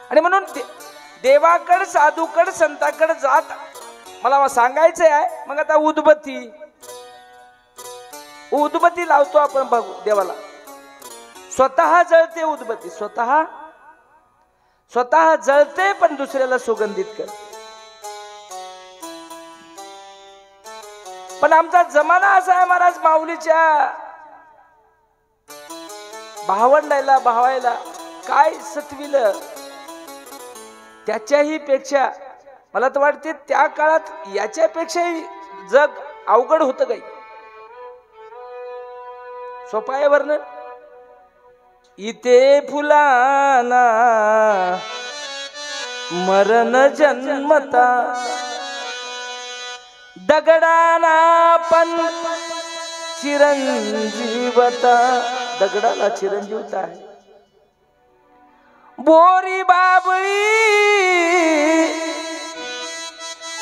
S1: आणि म्हणून देवाकड साधूकड संताकड जात मला सांगायचं आहे. मग आता उदबत्ती लावतो आपण बघू देवाला. स्वतः जळते उदबत्ती, स्वतः जळते पण दुसऱ्याला सुगंधित कर. पण आमचा जमाना असा आहे महाराज, माऊलीच्या भावंडायला भावायला काय सतविलं. त्याच्याही पेक्षा मला तर वाटते त्या काळात याच्यापेक्षाही जग अवघड होतं. काही सोपं आहे वर्णन. इथे फुलाना मरण जन्मता, दगडाना पण चिरंजीवता. दगडाला चिरंजीवता आहे. बोरी बाबळी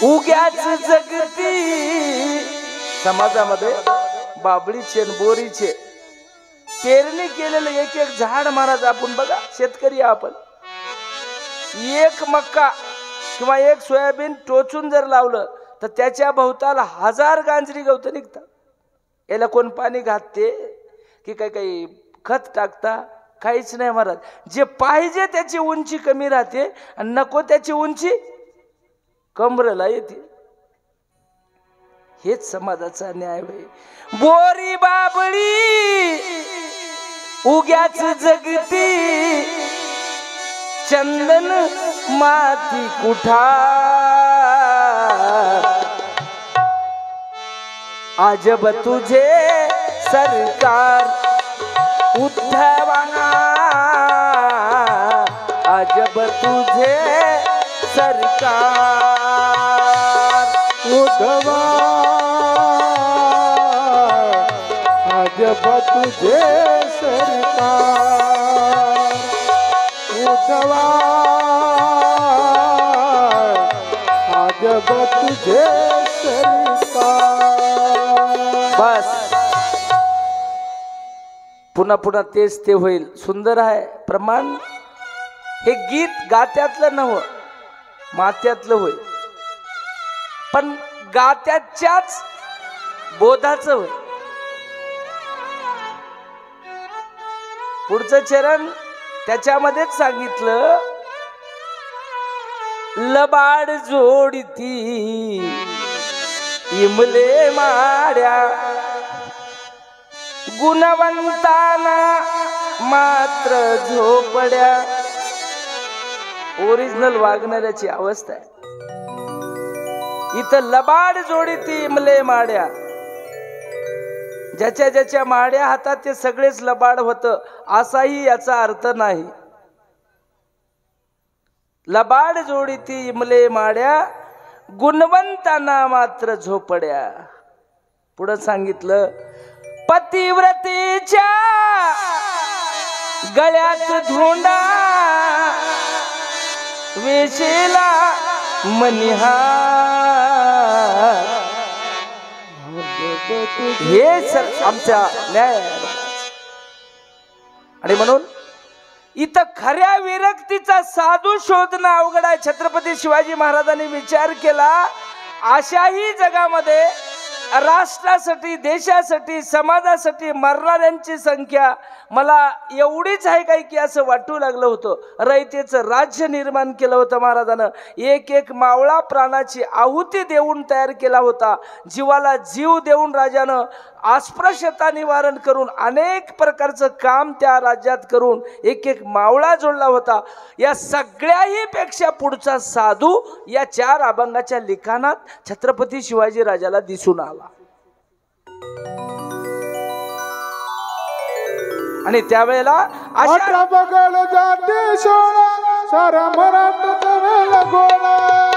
S1: उग्याच जगती. समाजामध्ये बाबळीचे बोरीचे पेरणी केलेलं एक एक झाड महाराज. आपण बघा शेतकरी आपण एक मक्का किंवा एक सोयाबीन टोचून जर लावलं तर त्याच्या भोवताला 1000 गांजरी गवत निघतात. याला कोण पाणी घालते की काही खत टाकता? काहीच नाही महाराज. जे पाहिजे त्याची उंची कमी राहते आणि नको त्याची उंची कमरेला येते. हेच समाजाचा न्याय होय. बोरी बाबळी उग्याच जगती, चंदन माती कुठार. अजब तुझे सरकार उद्धवा, अजब तुझे सरकार
S2: उद्धवा, अजब तुझे सरकार उद्धवा, अजब तुझे सरकार.
S1: बस पुन्हा पुन्हा तेच ते होईल. सुंदर आहे प्रमाण. हे गीत गात्यातलं नव्ह, मात्यातलं होय, पण गात्याच्याच बोधाचं होय. पुढचं चरण त्याच्यामध्येच सांगितलं. लबाड जोडती इमले माड्या, गुणवंताना मात्र झोपड्या. ओरिजिनल वागणाऱ्याची अवस्था आहे. इथं लबाड जोडीती इमले माड्या. ज्याच्या ज्याच्या माड्या हातात ते सगळेच लबाड होतं असाही याचा अर्थ नाही. लबाड जोडीती इमले माड्या, गुणवंतांना मात्र झोपड्या. पुढं सांगितलं. पतिव्रतेच्या गळ्यात धोंडा, वेशेला मनिहार. हे सर आमच्या न्याय. आणि म्हणून इथं खऱ्या विरक्तीचा साधू शोधणं अवघड आहे. छत्रपती शिवाजी महाराजांनी विचार केला, अशाही जगामध्ये राष्ट्रासाठी, देशासाठी, समाजासाठी मरणाऱ्यांची संख्या मला एवढीच आहे काय की असं वाटू लागलं होतं. रयतेचं राज्य निर्माण केलं होतं महाराजानं. एक एक मावळा प्राणाची आहुती देऊन तयार केला होता. जीवाला जीव देऊन राजानं अस्पृश्यता निवारण करून अनेक प्रकारचं काम त्या राज्यात करून एक एक मावळा जोडला होता. या सगळ्याही पेक्षा पुढचा साधू या 4 अभंगाच्या लिखाणात छत्रपती शिवाजी राजाला दिसून आला. आणि त्यावेळेला
S2: अठरा पगड जाती सोळा, सारा मराठा गोळा.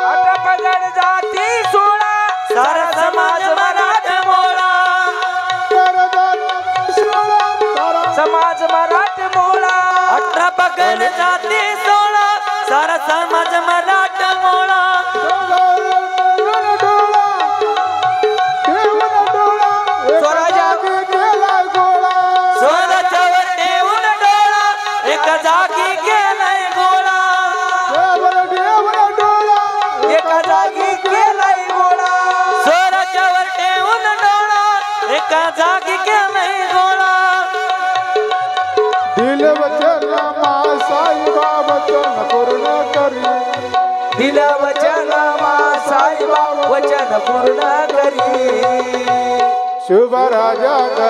S1: 18 पगड जाती 16, सारा समाज मराठा मोळा. समाज मराठा मोळा.
S3: 18 पगड जाती 16, सारा समाज मराठा मोळा. एका जागी केलाय गोळा,
S1: एका जागी केलाय गोळा.
S3: स्वराच्यावर ठेवून डोळा, एका जागी केलाय गोळा.
S2: दिल वचन मा साईबा वचन पूर्ण करी,
S1: दिल वचन मा साईबा वचन पूर्ण करी.
S2: शुभ राजा ग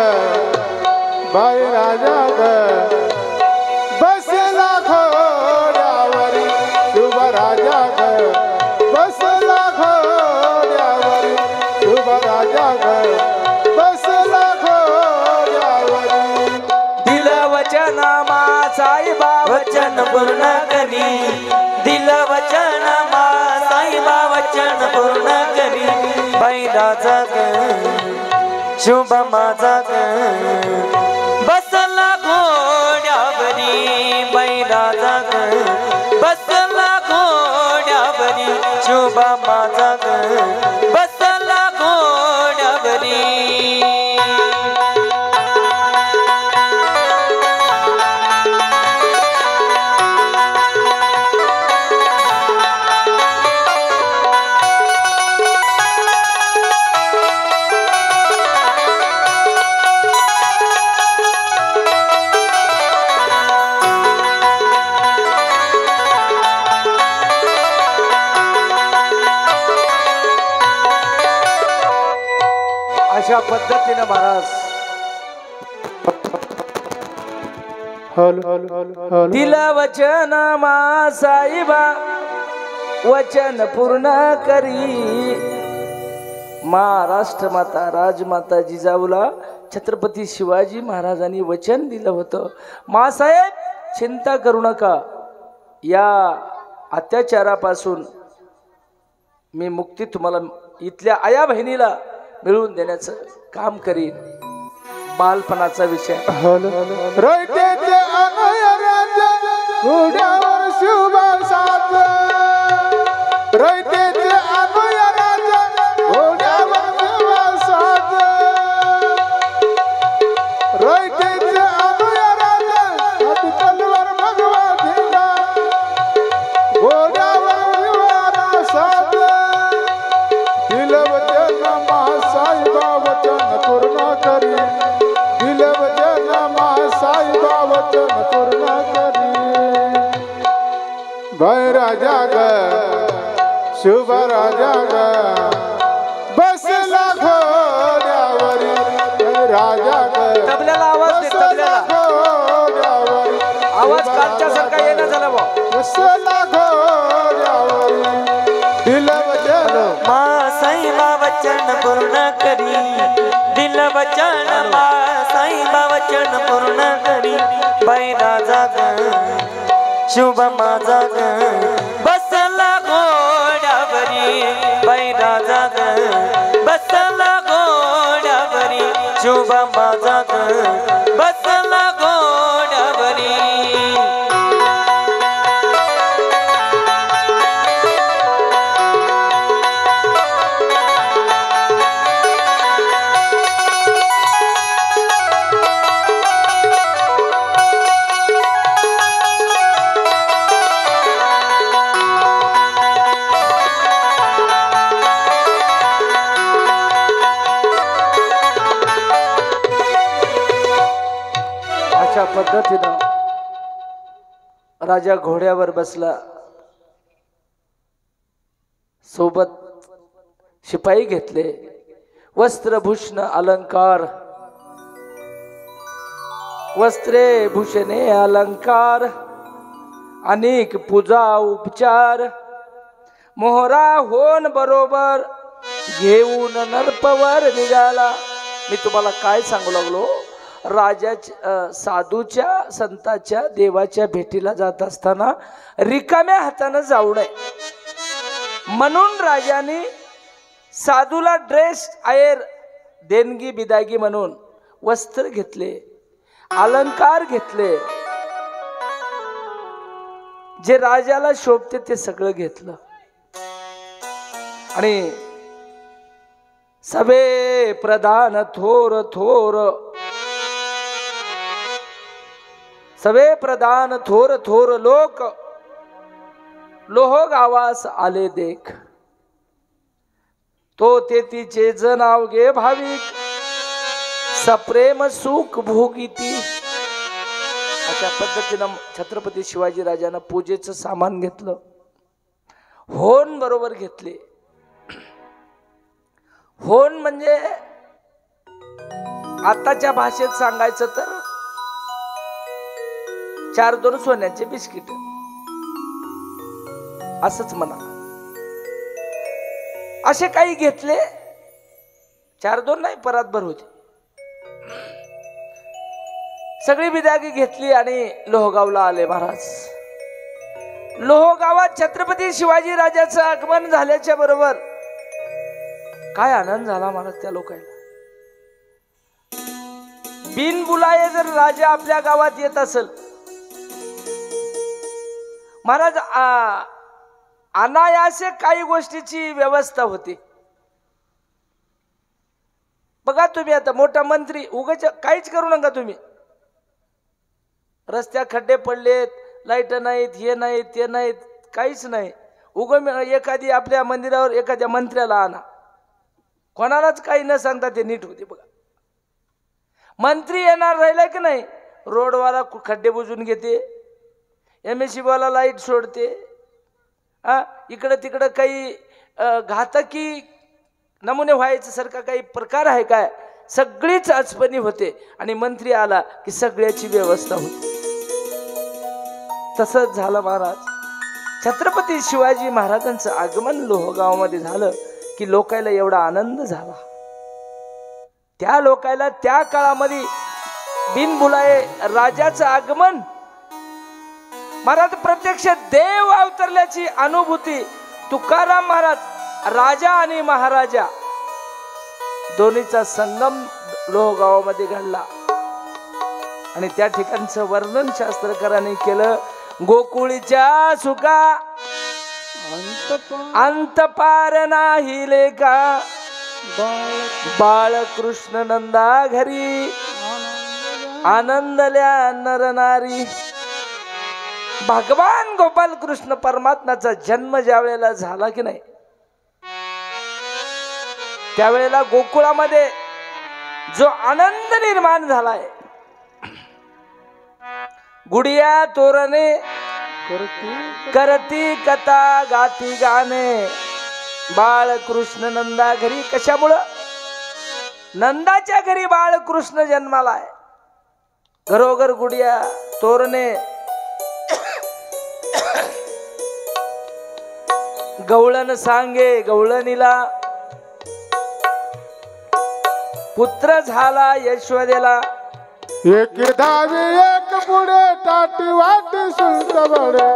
S2: बाई राजा ग बसला घोड्यावरी. शुभ राजा ग बसला घोड्यावरी. शुभ राजा ग बसला घोड्यावरी.
S1: दिल वचन मा साईबा
S3: वचन पूर्ण करी, दिल वचन मा साईबा वचन पूर्ण करी. बैलाचा ग शुभ माझा ग बसला घोड्यावरी. बैलाचा ग बसला घोड्यावरी. शुभ माझा ग बसला घोड्यावरी.
S1: अशा पद्धतीनं महाराज दिलं वचन मा साईबा वचन पूर्ण करी. महाराष्ट्र माता राजमाता जिजाऊला छत्रपती शिवाजी महाराजांनी वचन दिलं होतं, मासाहेब चिंता करू नका, या अत्याचारापासून मी मुक्ती तुम्हाला इथल्या आया बहिणीला मिळवून देण्याचं काम करीन. बालपणाचा विषय
S2: रयतेचे अनयराजा घोड्यावर शिवबासात, रयतेचे अनयराजा घोड्यावर शिवबासात, रयतेचे अनयराजा हाती तलवार भगवा झेंडा घोड्यावर शिवबासात. दिलं वचन मासाईबा वचन पूर्ण करी, दिलं वचन मासाईबा वचन पूर्ण करी. भय राजा ग शुभ राजा ग बसला घोड्यावरी, राजा ग
S1: तबल्याला आवाज दे, तबल्याला
S2: घोड्यावरी,
S1: आवाज कालच्या सारखा येणं झाला बा.
S2: बसला घोड्यावरी. दिलं वचन
S3: मासाईबा वचन पूर्ण करी, दिलं वचन मासाईबा वचन पूर्ण करी. बाई राजा ग शुभ माझा ग बसला घोड्यावरी, बाई राजा ग बसला घोड्यावरी, शुभ माझा ग बसला घोड्यावरी.
S1: अशा पद्धतीनं राजा घोड्यावर बसला, सोबत शिपाई घेतले, वस्त्रभूषण अलंकार, वस्त्रे भूषणे अलंकार, अनेक पूजा उपचार, मोहरा होन बरोबर घेऊन नरपवर निघाला. मी तुम्हाला काय सांगू लागलो, राजाच्या साधूच्या संताच्या देवाच्या भेटीला जात असताना रिकाम्या हाताने जाऊ नये म्हणून राजाने साधूला ड्रेस आयर देणगी बिदागी म्हणून वस्त्र घेतले, अलंकार घेतले, जे राजाला शोभते ते सगळं घेतलं. आणि सभे प्रधान थोर थोर, सवे प्रधान थोर थोर लोक लोह गावास आले देख, तो तेतीचे जनाव गे भाविक सप्रेम सुख भोगीती. अशा पद्धतीनं छत्रपती शिवाजी राजानं पूजेचं सामान घेतलं, होन बरोबर घेतले. होन म्हणजे आताच्या भाषेत सांगायचं तर 4-2 सोन्याचे बिस्किट असंच म्हणा. असे काही घेतले, 4-2 नाही, परातभर होते. सगळी बिदागी घेतली आणि लोहगावला आले महाराज. लोहगावात छत्रपती शिवाजी राजाचं आगमन झाल्याच्या बरोबर काय आनंद झाला महाराज त्या लोकांना. बिन बुलाये जर राजा आपल्या गावात येत असेल, महाराज अनायासे काही गोष्टीची व्यवस्था होती. बघा तुम्ही आता मोठा मंत्री उगाच काहीच करू नका तुम्ही. रस्त्या खड्डे पडलेत, लाईट नाहीत, हे नाहीत, ते नाहीत, काहीच नाही. एखादी आपल्या मंदिरावर एखाद्या मंत्र्याला आणा, कोणालाच काही न सांगता ते नीट होते. बघा मंत्री येणार राहिला की नाही, रोडवाला खड्डे बुजून घेते, MSC वाला लाईट सोडते, इकडं तिकडं काही घातकी नमुने व्हायचं सारखा काही प्रकार आहे काय? सगळीच आचपणी होते आणि मंत्री आला की सगळ्याची व्यवस्था होते. तसंच झालं महाराज. छत्रपती शिवाजी महाराजांचं आगमन लोहगावमध्ये झालं की लोकायला एवढा आनंद झाला. त्या लोकायला त्या काळामध्ये बिनबुलाये राजाचं आगमन, महाराज प्रत्यक्ष देव अवतरल्याची अनुभूती तुकाराम महाराज राजा आणि महाराजा दोन्हीचा संगम लोहगावामध्ये घडला. आणि त्या ठिकाणचं वर्णन शास्त्रकारांनी केलं. गोकुळीच्या सुखा अंत पार नाही लेखा, बाळकृष्ण नंदा घरी आनंदल्या नर नारी. भगवान गोपाल कृष्ण परमात्म्याचा जन्म ज्या वेळेला झाला की नाही, त्यावेळेला गोकुळामध्ये जो आनंद निर्माण झालाय, गुडिया तोरणे करती कथा गाती गाणे, बाळकृष्ण नंदा घरी. कशामुळं? नंदाच्या घरी बाळकृष्ण जन्मालाय. घरोघर गुडिया तोरणे, गवळण सांगे गवळणीला, पुत्र झाला यशोदेला.
S2: एक धावी एक पुढे ताटी वाटी सुंट बडे,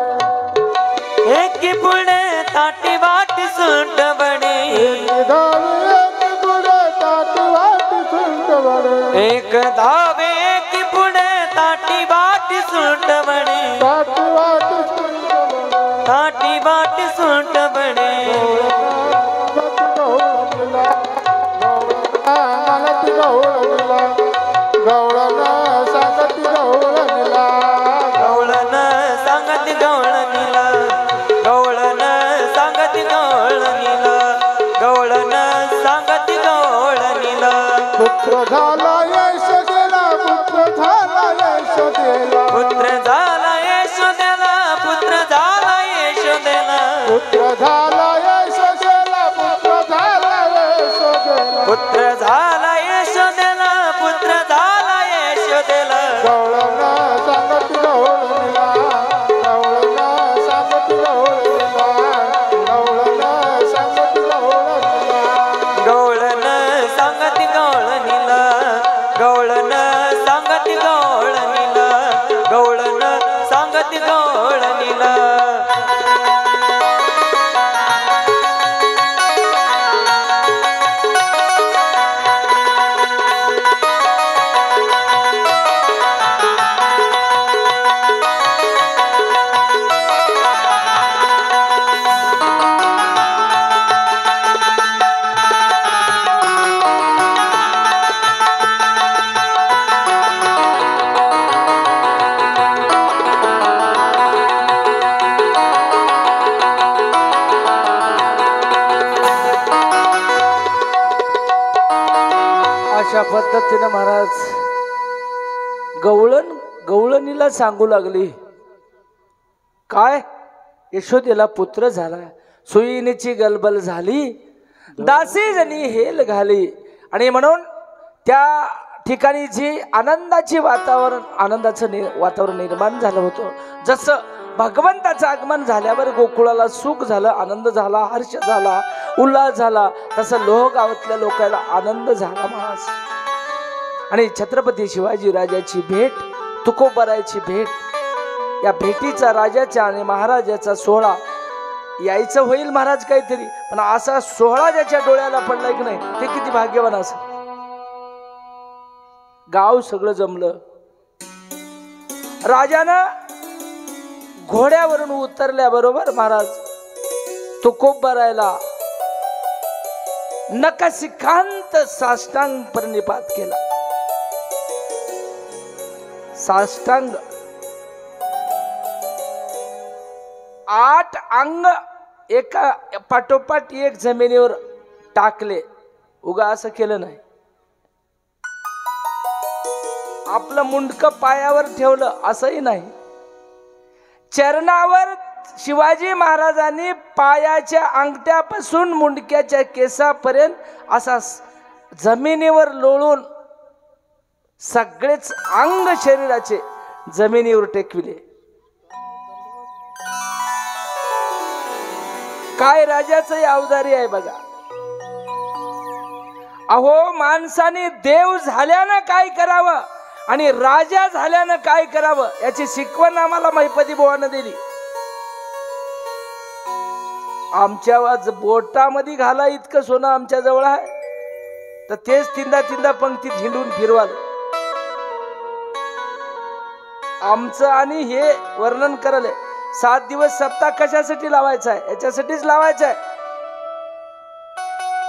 S3: एक पुढे ताटी वाटी सुंट बडे,
S2: एक धावी एक पुढे ताटी वाटी सुंट बडे,
S3: एक धावे एक पुढे ताटी वाटी सुंट बडे,
S2: ताटी वाटी सुंट बडे,
S3: ताटी वाटी सुंट बडे.
S2: गवळण सांगती गवळणीला,
S3: गवळण सांगती गवळणीला, गवळण सांगती गवळणीला, गवळण सांगती गवळणीला.
S2: पुत्र झाला यशोदेला, पुत्र झाला यशोदेला,
S3: पुत्र झाला यशोदेला, पुत्र झाला यशोदेला,
S2: पुत्र झाला यशोदेला, पुत्र झाला यशोदेला,
S3: पुत्र झाला यशोदेला, पुत्र झाला यशोदेला.
S2: गवळण सांगती गवळणीला, गवळण सांगती गवळणीला, गवळण सांगती गवळणीला,
S3: गवळण सांगती गवळणीला, गवळण सांगती गवळणीला, गवळण सांगती गवळणीला.
S1: अशा पद्धतीने महाराज गवळणीला सांगू लागली, काय? यशोदेला पुत्र झाला, सुईनीची गलबल झाली, दासी जणी हेल घाली. आणि म्हणून त्या ठिकाणी जी आनंदाचं वातावरण निर्माण झालं होतं. जसं भगवंताचं आगमन झाल्यावर गोकुळाला सुख झालं, आनंद झाला, हर्ष झाला, उल्हास झाला, तसं लोहगावातल्या लोकांना आनंद झाला महाराज. आणि छत्रपती शिवाजी राजाची भेट, तुकोबरायची भेट, या भेटीचा राजाच्या आणि महाराजाचा सोहळा यायचं होईल महाराज काहीतरी, पण असा सोहळा ज्याच्या डोळ्याला पडलाय की नाही ते किती भाग्यवान असं. गाव सगळं जमलं. राजानं घोड्यावरून उतरल्याबरोबर महाराज तुकोबरायला नखशिखांत साष्टांग प्रणिपात केला. साष्टांग 8 अंग एका पाठोपाठ एक जमिनीवर टाकले. उगा असं केलं नाही, आपलं मुंडक पायावर ठेवलं असंही नाही. चरणावर शिवाजी महाराजांनी पायाच्या अंगठ्यापासून मुंडक्याच्या केसापर्यंत असा जमिनीवर लोळून सगळेच अंग शरीराचे जमिनीवर टेकविले. काय राजाचं अवधारी आहे बघा. अहो माणसाने देव झाल्यानं काय करावं आणि राजा झाल्यानं काय करावं याची शिकवण आम्हाला महिपती बुवानं दिली. आमच्या बोटामध्ये घाला इतकं सोनं आमच्या जवळ आहे, तर तेच तिंदा पंक्तीत हिंडून फिरवाल. आमचं आणि हे वर्णन करले 7 दिवस सप्ताह कशासाठी लावायचा आहे, याच्यासाठीच लावायचा आहे.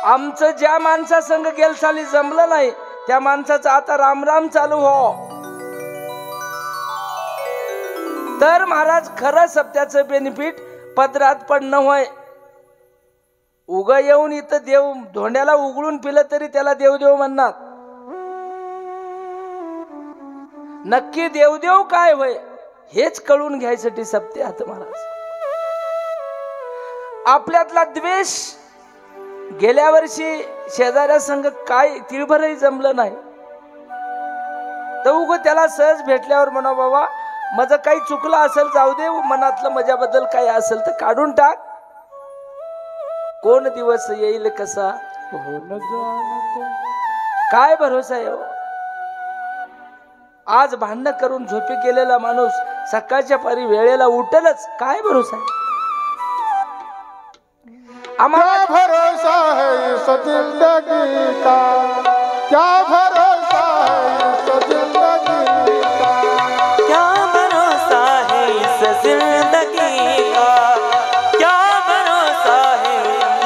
S1: आमचं ज्या माणसा संग गेल साली जमलं नाही त्या माणसाचं आता रामराम चालू हो. तर महाराज खरं सप्त्याचं बेनिफिट पदरात पडणं होय. उग येऊन इथं देव धोंड्याला उघडून पिलं तरी त्याला देवदेव म्हणणार. नक्की देवदेव काय होय हेच कळून घ्यायसाठी सप्त्यात महाराज. आपल्यातला द्वेष गेल्या वर्षी शेजाऱ्या संग काय तिळभरही जमलं नाही, तर उग त्याला सहज भेटल्यावर म्हणा बाबा माझं काही चुकलं असेल जाऊ दे, मनातलं माझ्याबद्दल काही असेल तर काढून टाक. कोण दिवस येईल कसा काय भरोसा आहे. आज भांडण करून झोपी गेलेला माणूस सकाळच्या पारी वेळेला उठलच काय भरोसा आहे.
S2: क्या भरोसा है इस जिंदगी का, क्या भरोसा है इस जिंदगी का,
S3: क्या भरोसा है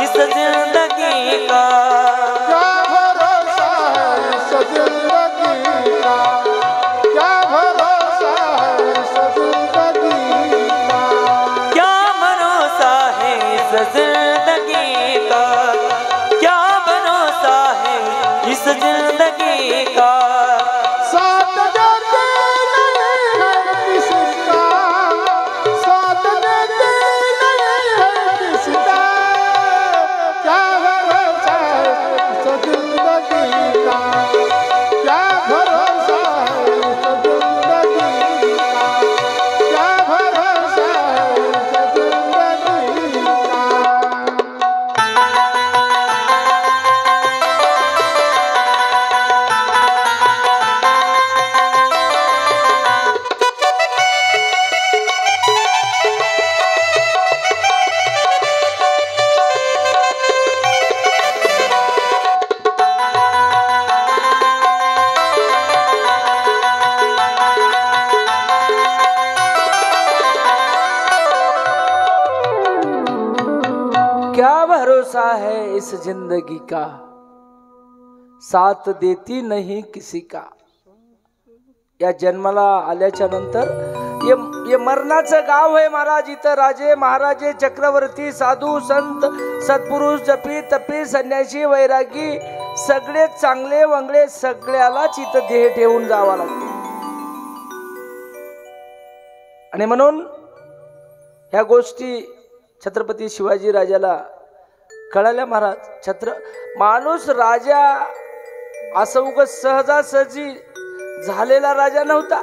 S3: इस जिंदगी का, क्या भरोसा है इस जिंदगी का,
S2: क्या भरोसा है इस जिंदगी का, क्या भरोसा है इस जिंदगी का,
S3: क्या भरोसा है इस जिंदगी का, क्या भरोसा है इस जिंदगी का.
S2: साथ देते नहीं है किसी का, साथ देते नहीं है किसी का, क्या भरोसा है इस जिंदगी का, क्या भरोसा है इस जिंदगी का, क्या भरोसा है इस जिंदगी का.
S1: क्या भरोसा है इस जिंदगी का, साथ देती नहीं किसी का. या जन्माला आल्याच्या नंतर ये मरणाचं गाव आहे महाराज. इथं राजे महाराजे चक्रवर्ती साधू संत सत्पुरुष जपी तपी संन्यासी वैरागी सगळे चांगले वंगळे सगळ्यालाच इथं देह ठेवून जावा लागतो. आणि म्हणून ह्या गोष्टी छत्रपती शिवाजी राजाला कळाल्या महाराज. माणूस राजा असं उगाच सहजासहजी झालेला राजा नव्हता.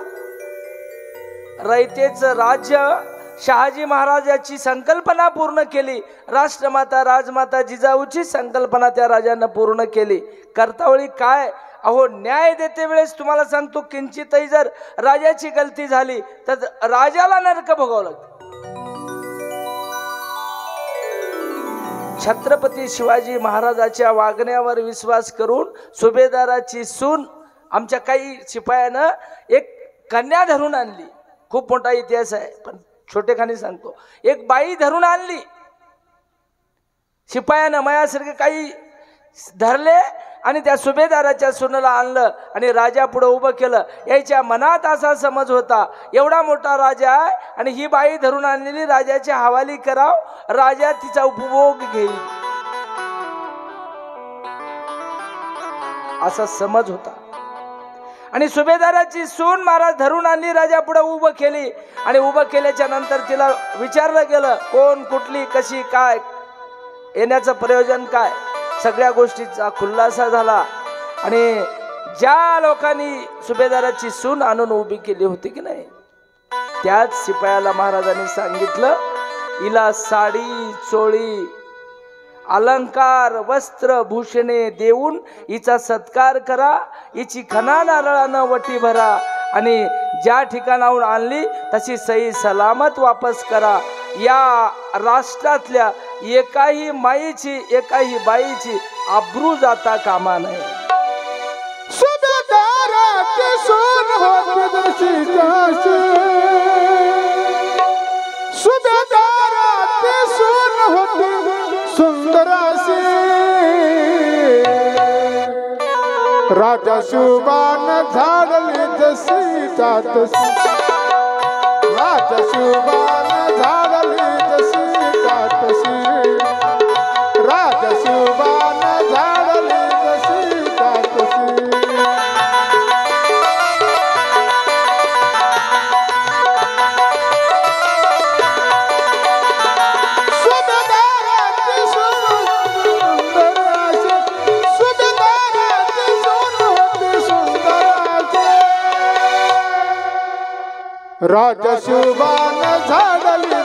S1: रयतेचं राज्य शहाजी महाराजाची संकल्पना पूर्ण केली. राष्ट्रमाता राजमाता जिजाऊची संकल्पना त्या राजानं पूर्ण केली. करतावळी काय अहो न्याय देते वेळेस तुम्हाला सांगतो किंचितही जर राजाची गलती झाली तर राजाला नरक भोगावं लागतं. छत्रपती शिवाजी महाराजाच्या वागण्यावर विश्वास करून सुभेदाराची सून आमच्या काही शिपायानं एक कन्या धरून आणली. खूप मोठा इतिहास आहे पण छोटेखानी सांगतो. एक बाई धरून आणली शिपायानं. मायासारखे काही धरले आणि त्या सुभेदाराच्या सुनेला आणलं आणि राजा पुढे उभं केलं. याच्या मनात असा समज होता एवढा मोठा राजा आहे आणि ही बाई धरून आणलेली राजाच्या हवाली कराव, राजा तिचा उपभोग घेईल असा समज होता. आणि सुभेदाराची सून महाराज धरून आणली, राजा पुढे उभं केली आणि उभं केल्याच्या नंतर तिला विचारलं गेलं कोण, कुठली, कशी, काय, येण्याचं प्रयोजन काय, सगळ्या गोष्टीचा खुलासा झाला. आणि ज्या लोकांनी सुभेदाराची सून आणून उभी केली होती की नाही, त्याच शिपायाला महाराजांनी सांगितलं हिला साडी, चोळी, अलंकार, वस्त्र, भूषणे देऊन हिचा सत्कार करा, हिची खना नारळानं वटी भरा आणि ज्या ठिकाणाहून आणली तशी सही सलामत वापस करा. या राष्ट्रातल्या एकाही माईची, एकाही बाईची आबरू जाता कामा नये.
S2: सुभेदाराची सून होती जशी काशी, सुभेदाराची सून होती सुंदराशी, राजा शुभान झाडली जशी तातशी, राजा शुभान झाडली जशी तातशी, राजा शुभान झाडली जशी तातशी. राजा शुभान झाडली